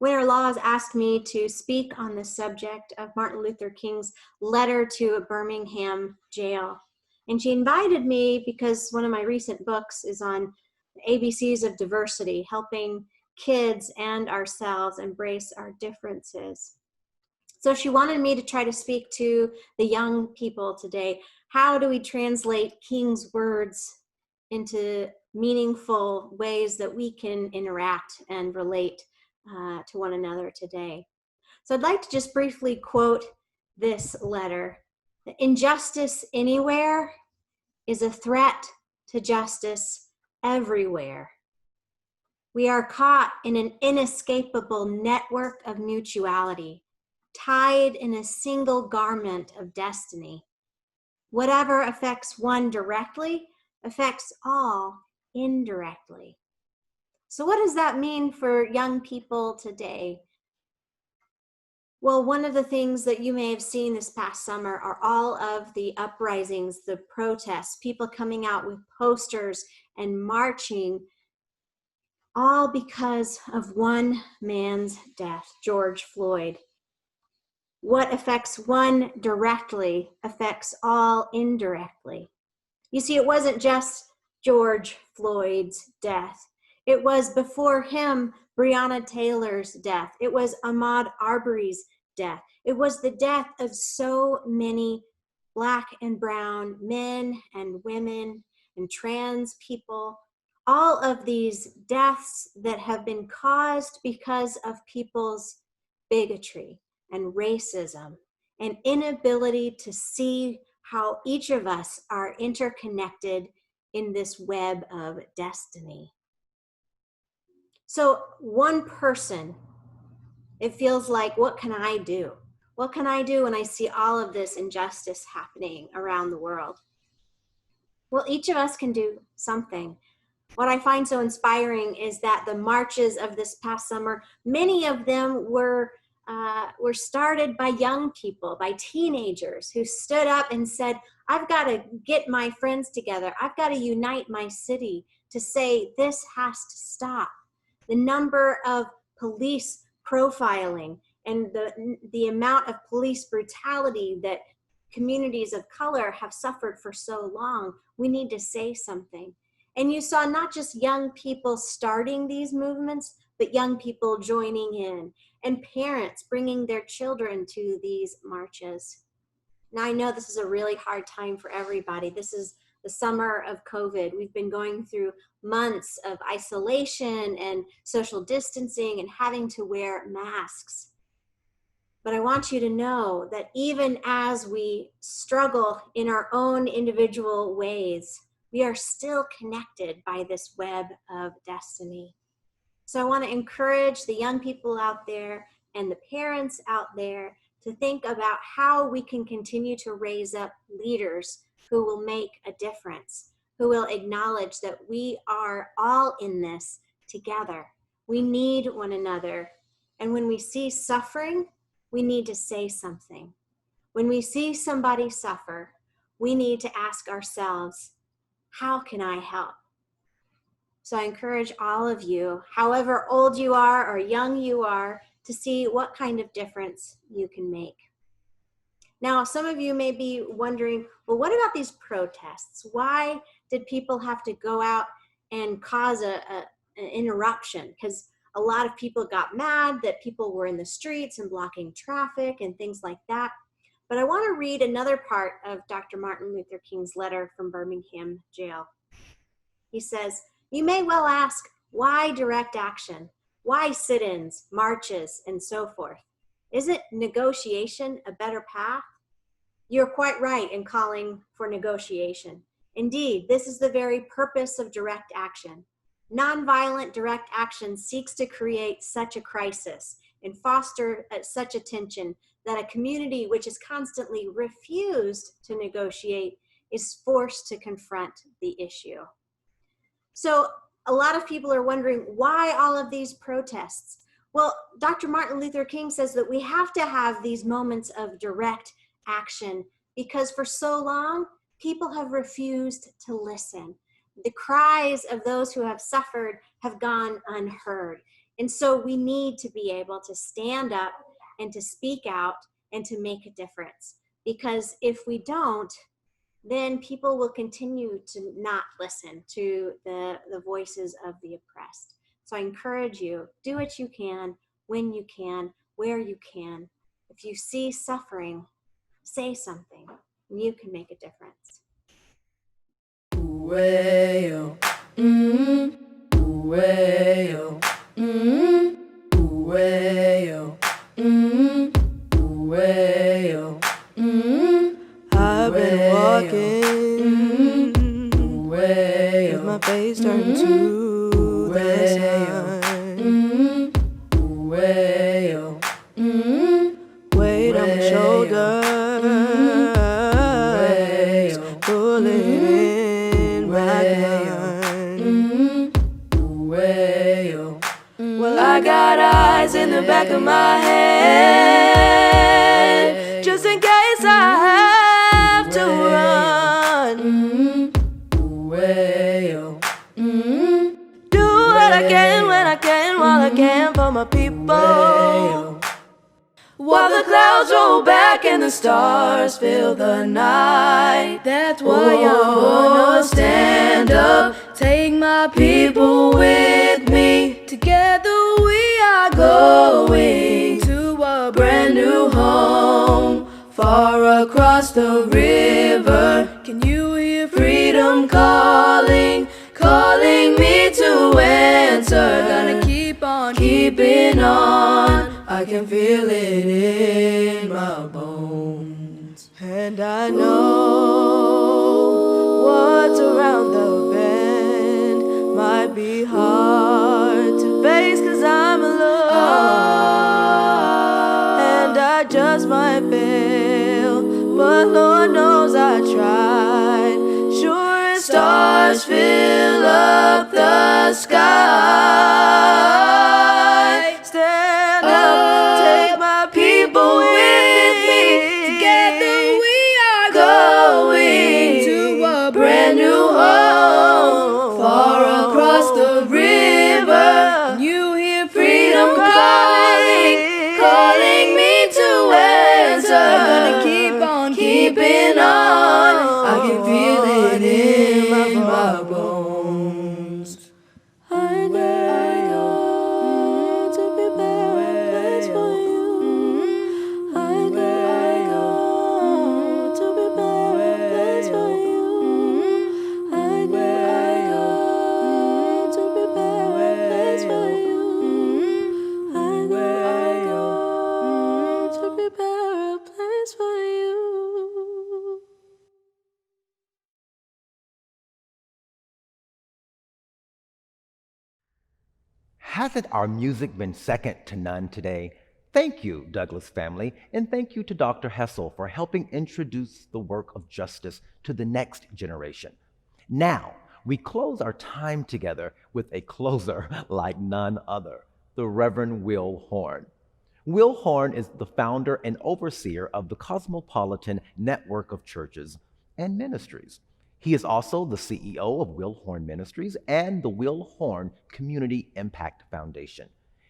Winter Law has asked me to speak on the subject of Martin Luther King's letter to a Birmingham jail. And she invited me because one of my recent books is on the ABCs of diversity, helping kids and ourselves embrace our differences. So she wanted me to try to speak to the young people today. How do we translate King's words into meaningful ways that we can interact and relate to one another today? So I'd like to just briefly quote this letter. Injustice anywhere is a threat to justice everywhere. We are caught in an inescapable network of mutuality, tied in a single garment of destiny. Whatever affects one directly affects all indirectly. So what does that mean for young people today? Well, one of the things that you may have seen this past summer are all of the uprisings, the protests, people coming out with posters and marching, all because of one man's death, George Floyd. What affects one directly affects all indirectly. You see, it wasn't just George Floyd's death. It was before him, Breonna Taylor's death. It was Ahmaud Arbery's death. It was the death of so many Black and brown men and women and trans people. All of these deaths that have been caused because of people's bigotry and racism and inability to see how each of us are interconnected in this web of destiny. So one person, it feels like, what can I do? What can I do when I see all of this injustice happening around the world? Well, each of us can do something. What I find so inspiring is that the marches of this past summer, many of them were were started by young people, by teenagers who stood up and said, I've got to get my friends together. I've got to unite my city to say this has to stop. The number of police profiling and the amount of police brutality that communities of color have suffered for so long, we need to say something. And you saw not just young people starting these movements, but young people joining in, and parents bringing their children to these marches. Now, I know this is a really hard time for everybody. This is the summer of COVID. We've been going through months of isolation and social distancing and having to wear masks. But I want you to know that even as we struggle in our own individual ways, we are still connected by this web of destiny. So I want to encourage the young people out there and the parents out there to think about how we can continue to raise up leaders who will make a difference, who will acknowledge that we are all in this together. We need one another. And when we see suffering, we need to say something. When we see somebody suffer, we need to ask ourselves, how can I help? So I encourage all of you, however old you are or young you are, to see what kind of difference you can make. Now, some of you may be wondering, well, what about these protests? Why did people have to go out and cause an interruption? Because a lot of people got mad that people were in the streets and blocking traffic and things like that. But I want to read another part of Dr. Martin Luther King's letter from Birmingham jail. He says, you may well ask, why direct action? Why sit-ins, marches, and so forth? Isn't negotiation a better path? You're quite right in calling for negotiation. Indeed, this is the very purpose of direct action. Nonviolent direct action seeks to create such a crisis and foster such a tension that a community which is constantly refused to negotiate is forced to confront the issue. So a lot of people are wondering, why all of these protests? Well, Dr. Martin Luther King says that we have to have these moments of direct action because for so long, people have refused to listen. The cries of those who have suffered have gone unheard. And so we need to be able to stand up and to speak out and to make a difference. Because if we don't, then people will continue to not listen to the voices of the oppressed. So I encourage you, do what you can, when you can, where you can. If you see suffering, say something, and you can make a difference. Well, well, well, well, I've been walking with my face turned to the sun. Weight on my shoulders, pulling in my gun. Well, I got eyes in the back of my head, just in case I have to run. Do what I can when I can, while I can for my people. While the clouds roll back and the stars fill the night, that's why I'm gonna stand up, take my people with me. Together we are going to a brand new home, far across the river. Can you hear freedom calling, calling me to answer? Gonna keep on keeping on, I can feel it in my bones. And I know what's around the bend might be hard to face, 'cause I'm alone. And I just might fail, but Lord knows I tried. Sure as stars fill up the sky, stand up, take my Hasn't our music been second to none today? Thank you, Douglas family, and thank you to Dr. Hessel for helping introduce the work of justice to the next generation. Now, we close our time together with a closer like none other, the Reverend Will Horn. Will Horn is the founder and overseer of the Cosmopolitan Network of Churches and Ministries. He is also the CEO of Will Horn Ministries and the Will Horn Community Impact Foundation.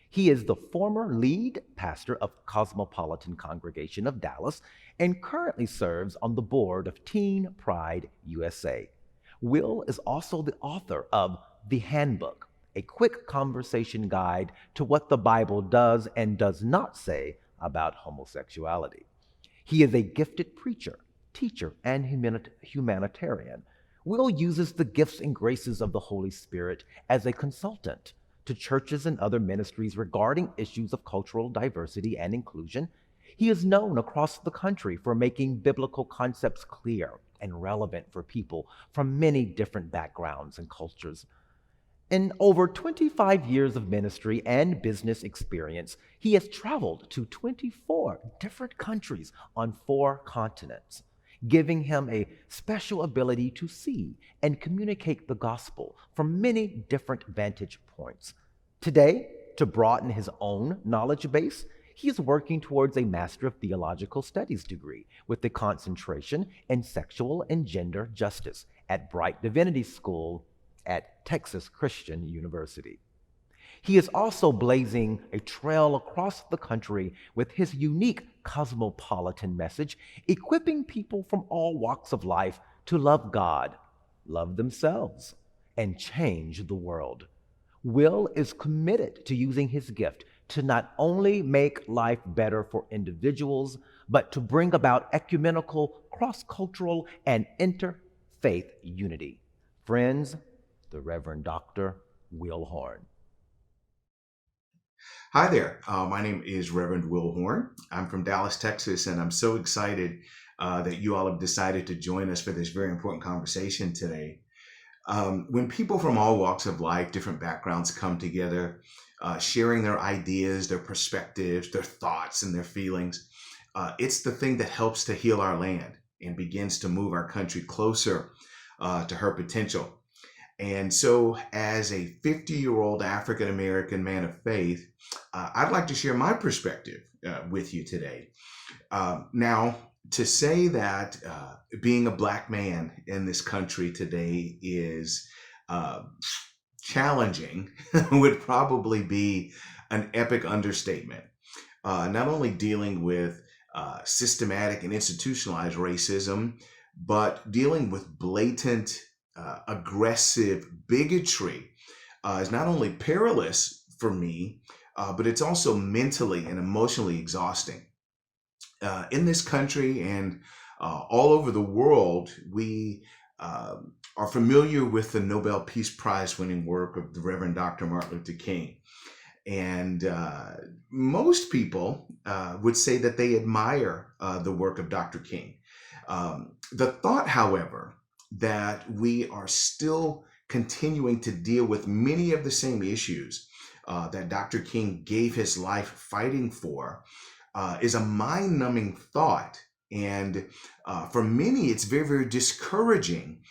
He is the former lead pastor of Cosmopolitan Congregation of Dallas and currently serves on the board of Teen Pride USA. Will is also the author of The Handbook, a quick conversation guide to what the Bible does and does not say about homosexuality. He is a gifted preacher, teacher, and humanitarian. Will uses the gifts and graces of the Holy Spirit as a consultant to churches and other ministries regarding issues of cultural diversity and inclusion. He is known across the country for making biblical concepts clear and relevant for people from many different backgrounds and cultures. In over 25 years of ministry and business experience, he has traveled to 24 different countries on 4 continents, giving him a special ability to see and communicate the gospel from many different vantage points. Today, to broaden his own knowledge base, he is working towards a Master of Theological Studies degree with a concentration in sexual and gender justice at Bright Divinity School at Texas Christian University. He is also blazing a trail across the country with his unique cosmopolitan message, equipping people from all walks of life to love God, love themselves, and change the world. Will is committed to using his gift to not only make life better for individuals, but to bring about ecumenical, cross-cultural, and interfaith unity. Friends, the Reverend Dr. Will Horn. Hi there. My name is Reverend Will Horn. I'm from Dallas, Texas, and I'm so excited that you all have decided to join us for this very important conversation today. When people from all walks of life, different backgrounds come together, sharing their ideas, their perspectives, their thoughts, and their feelings, it's the thing that helps to heal our land and begins to move our country closer to her potential. And so as a 50-year-old African-American man of faith, I'd like to share my perspective with you today. Now, to say that being a Black man in this country today is challenging would probably be an epic understatement. Not only dealing with systematic and institutionalized racism, but dealing with blatant aggressive bigotry is not only perilous for me, but it's also mentally and emotionally exhausting. In this country and all over the world, we are familiar with the Nobel Peace Prize winning work of the Reverend Dr. Martin Luther King. And most people would say that they admire the work of Dr. King. The thought, however, that we are still continuing to deal with many of the same issues that Dr. King gave his life fighting for is a mind-numbing thought. And for many, it's very, very discouraging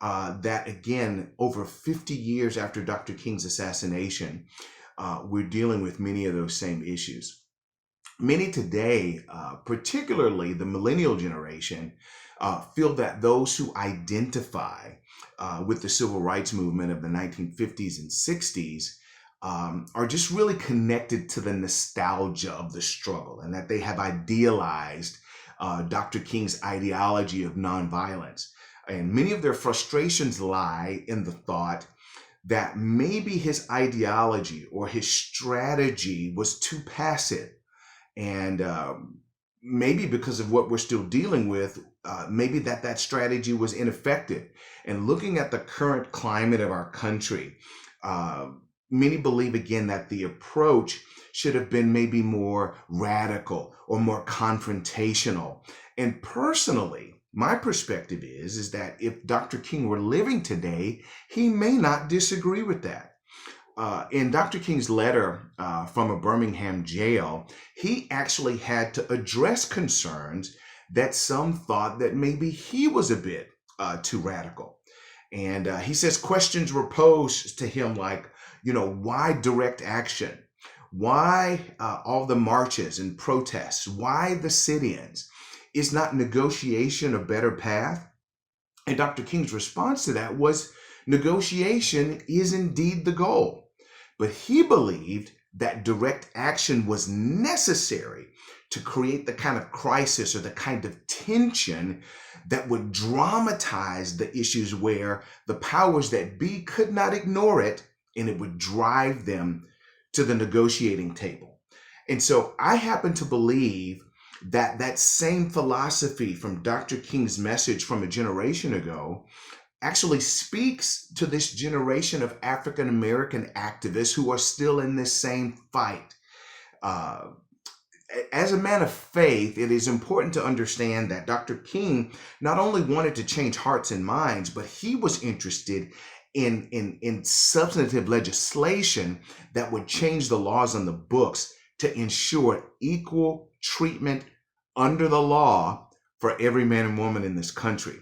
that, again, over 50 years after Dr. King's assassination, we're dealing with many of those same issues. Many today, particularly the millennial generation, feel that those who identify with the civil rights movement of the 1950s and 60s are just really connected to the nostalgia of the struggle, and that they have idealized Dr. King's ideology of nonviolence. And many of their frustrations lie in the thought that maybe his ideology or his strategy was too passive. And maybe because of what we're still dealing with, maybe that strategy was ineffective. And looking at the current climate of our country, many believe again that the approach should have been maybe more radical or more confrontational. And personally, my perspective is that if Dr. King were living today, he may not disagree with that. In Dr. King's letter from a Birmingham jail, he actually had to address concerns that some thought that maybe he was a bit too radical. And he says questions were posed to him like, why direct action? Why all the marches and protests? Why the sit-ins? Is not negotiation a better path? And Dr. King's response to that was, negotiation is indeed the goal. But he believed that direct action was necessary to create the kind of crisis or the kind of tension that would dramatize the issues where the powers that be could not ignore it, and it would drive them to the negotiating table. And so I happen to believe that that same philosophy from Dr. King's message from a generation ago actually speaks to this generation of African American activists who are still in this same fight. As a man of faith, it is important to understand that Dr. King not only wanted to change hearts and minds, but he was interested in substantive legislation that would change the laws on the books to ensure equal treatment under the law for every man and woman in this country.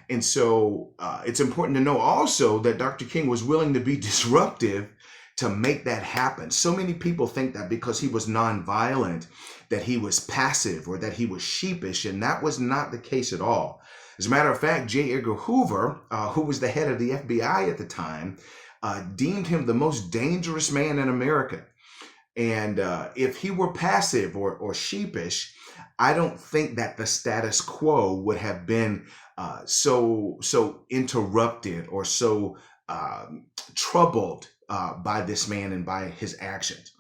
And so it's important to know also that Dr. King was willing to be disruptive to make that happen. So many people think that because he was nonviolent, that he was passive or that he was sheepish, and that was not the case at all. As a matter of fact, J. Edgar Hoover, who was the head of the FBI at the time, deemed him the most dangerous man in America. And if he were passive or sheepish, I don't think that the status quo would have been so interrupted or so troubled by this man and by his actions.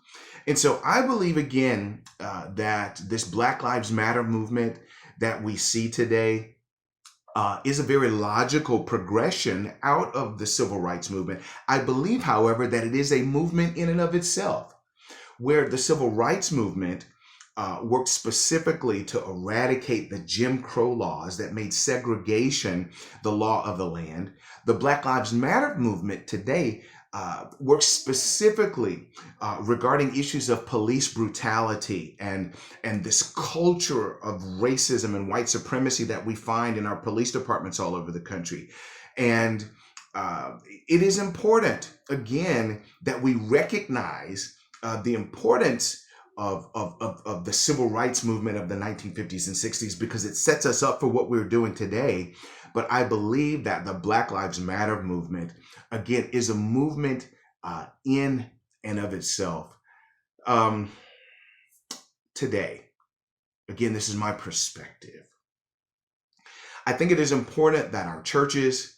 And so I believe, again, that this Black Lives Matter movement that we see today is a very logical progression out of the civil rights movement. I believe, however, that it is a movement in and of itself, where the civil rights movement worked specifically to eradicate the Jim Crow laws that made segregation the law of the land. The Black Lives Matter movement today works specifically regarding issues of police brutality and this culture of racism and white supremacy that we find in our police departments all over the country. And it is important, again, that we recognize the importance of the civil rights movement of the 1950s and 60s, because it sets us up for what we're doing today. But I believe that the Black Lives Matter movement, again, is a movement in and of itself. Today, again, this is my perspective. I think it is important that our churches,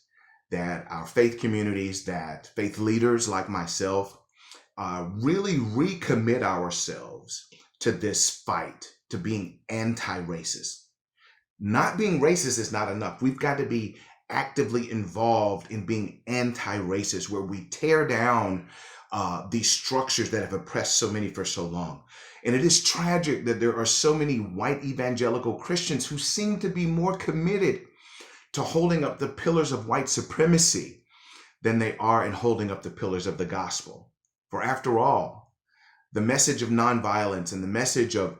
that our faith communities, that faith leaders like myself really recommit ourselves to this fight, to being anti-racist. Not being racist is not enough. We've got to be actively involved in being anti-racist, where we tear down these structures that have oppressed so many for so long. And it is tragic that there are so many white evangelical Christians who seem to be more committed to holding up the pillars of white supremacy than they are in holding up the pillars of the gospel. For after all, the message of nonviolence and the message of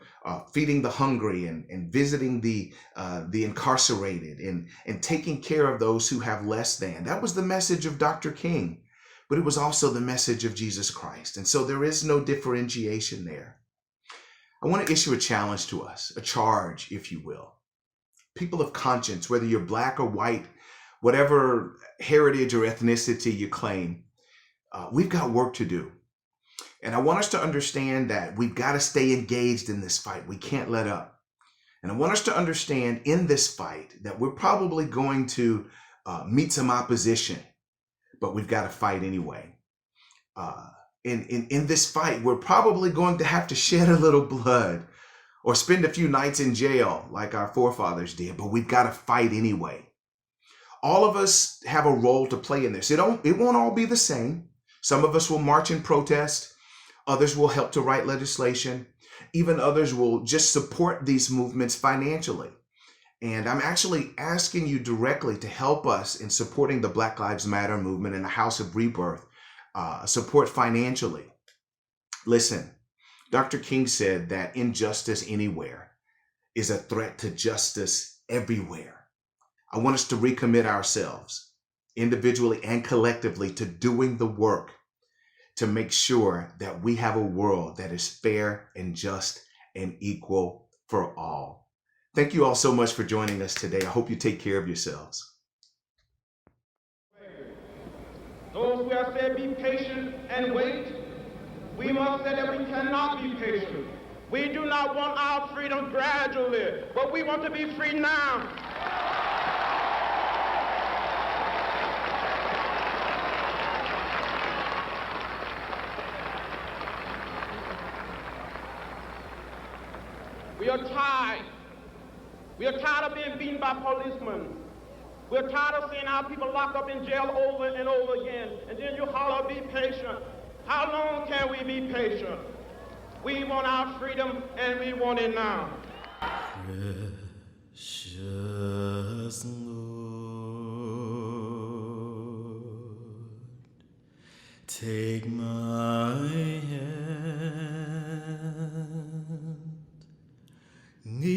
feeding the hungry and visiting the incarcerated and taking care of those who have less than, that was the message of Dr. King, but it was also the message of Jesus Christ. And so there is no differentiation there. I want to issue a challenge to us, a charge, if you will. People of conscience, whether you're black or white, whatever heritage or ethnicity you claim, we've got work to do. And I want us to understand that we've got to stay engaged in this fight. We can't let up. And I want us to understand in this fight that we're probably going to meet some opposition, but we've got to fight anyway. In this fight, we're probably going to have to shed a little blood or spend a few nights in jail like our forefathers did, but we've got to fight anyway. All of us have a role to play in this. It won't all be the same. Some of us will march and protest. Others will help to write legislation. Even others will just support these movements financially. And I'm actually asking you directly to help us in supporting the Black Lives Matter movement and the House of Rebirth support financially. Listen, Dr. King said that injustice anywhere is a threat to justice everywhere. I want us to recommit ourselves individually and collectively to doing the work to make sure that we have a world that is fair and just and equal for all. Thank you all so much for joining us today. I hope you take care of yourselves. Those who have said be patient and wait, we must say that we cannot be patient. We do not want our freedom gradually, but we want to be free now. We are tired. We are tired of being beaten by policemen. We're tired of seeing our people locked up in jail over and over again. And then you holler, be patient. How long can we be patient? We want our freedom and we want it now. Precious Lord, take my hand, lead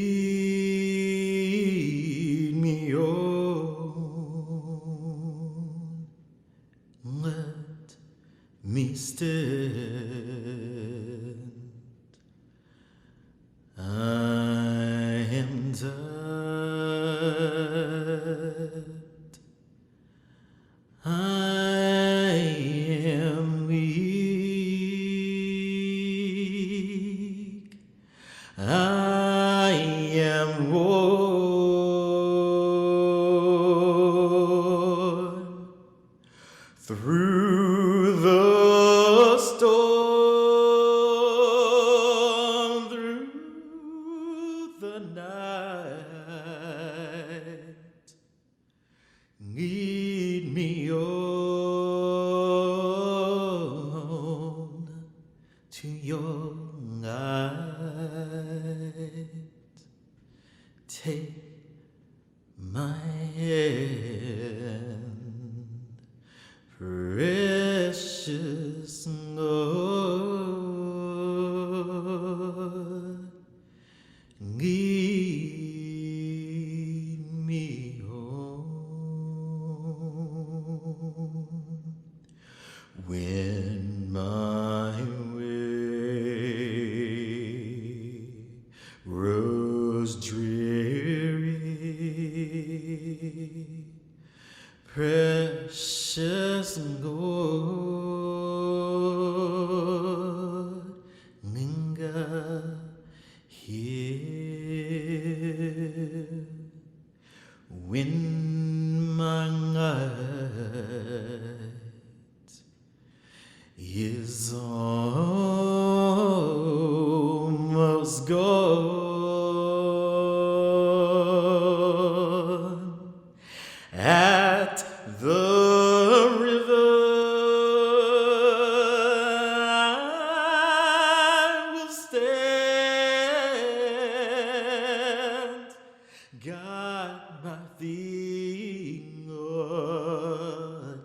me on, let me stand. I am tired, I am weak, I am worn through the storm, through the night. Lead me on to your light. Take my hand, precious Lord, lead me on. When my way grows dreary, precious Lord, linger here. When my light is almost gone, at the river I will stand. Guide my feet, Lord,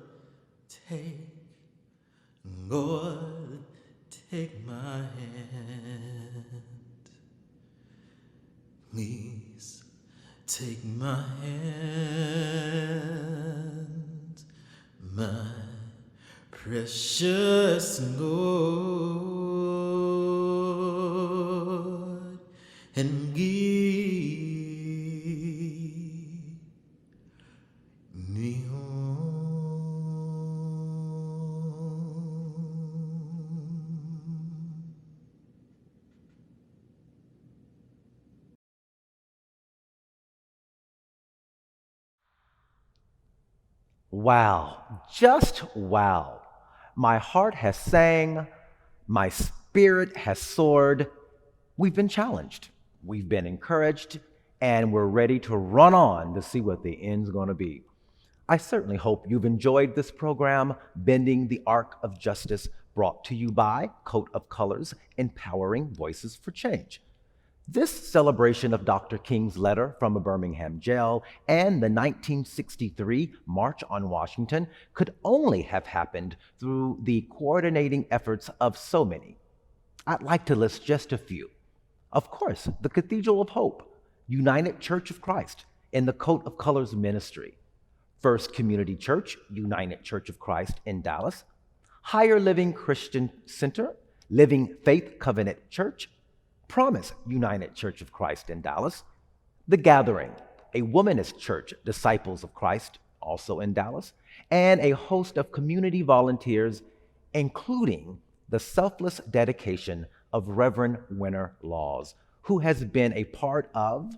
Lord, take my hand. Please take my hand, my precious Lord, and lead me home. Wow, just wow. My heart has sang, my spirit has soared. We've been challenged, we've been encouraged, and we're ready to run on to see what the end's going to be. I certainly hope you've enjoyed this program, Bending the Arc of Justice, brought to you by Coat of Colors, Empowering Voices for Change. This celebration of Dr. King's letter from a Birmingham jail and the 1963 March on Washington could only have happened through the coordinating efforts of so many. I'd like to list just a few. Of course, the Cathedral of Hope, United Church of Christ in the Coat of Colors Ministry, First Community Church, United Church of Christ in Dallas, Higher Living Christian Center, Living Faith Covenant Church, Promise United Church of Christ in Dallas, The Gathering, a womanist church, Disciples of Christ, also in Dallas, and a host of community volunteers, including the selfless dedication of Reverend Winter Laws, who has been a part of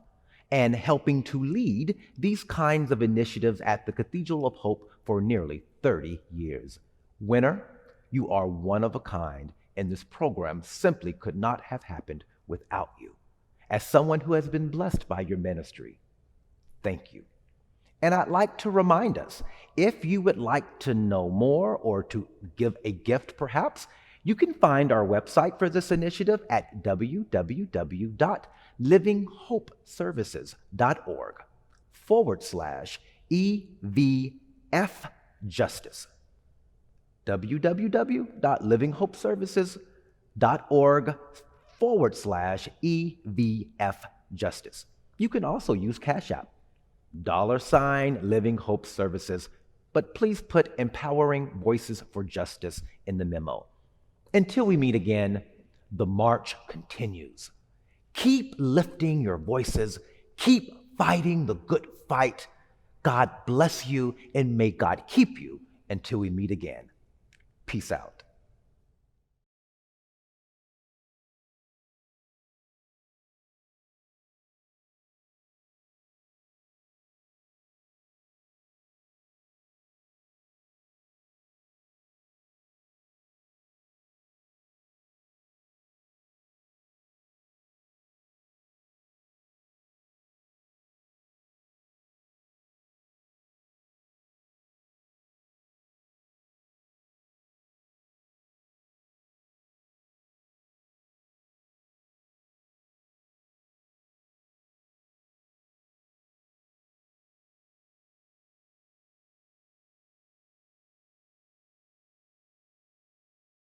and helping to lead these kinds of initiatives at the Cathedral of Hope for nearly 30 years. Winter, you are one of a kind, and this program simply could not have happened without you. As someone who has been blessed by your ministry, thank you. And I'd like to remind us, if you would like to know more or to give a gift perhaps, you can find our website for this initiative at www.livinghopeservices.org/EVF Justice. www.livinghopeservices.org/EVF Justice. You can also use Cash App, $Living Hope Services, but please put Empowering Voices for Justice in the memo. Until we meet again, the march continues. Keep lifting your voices. Keep fighting the good fight. God bless you, and may God keep you until we meet again. Peace out.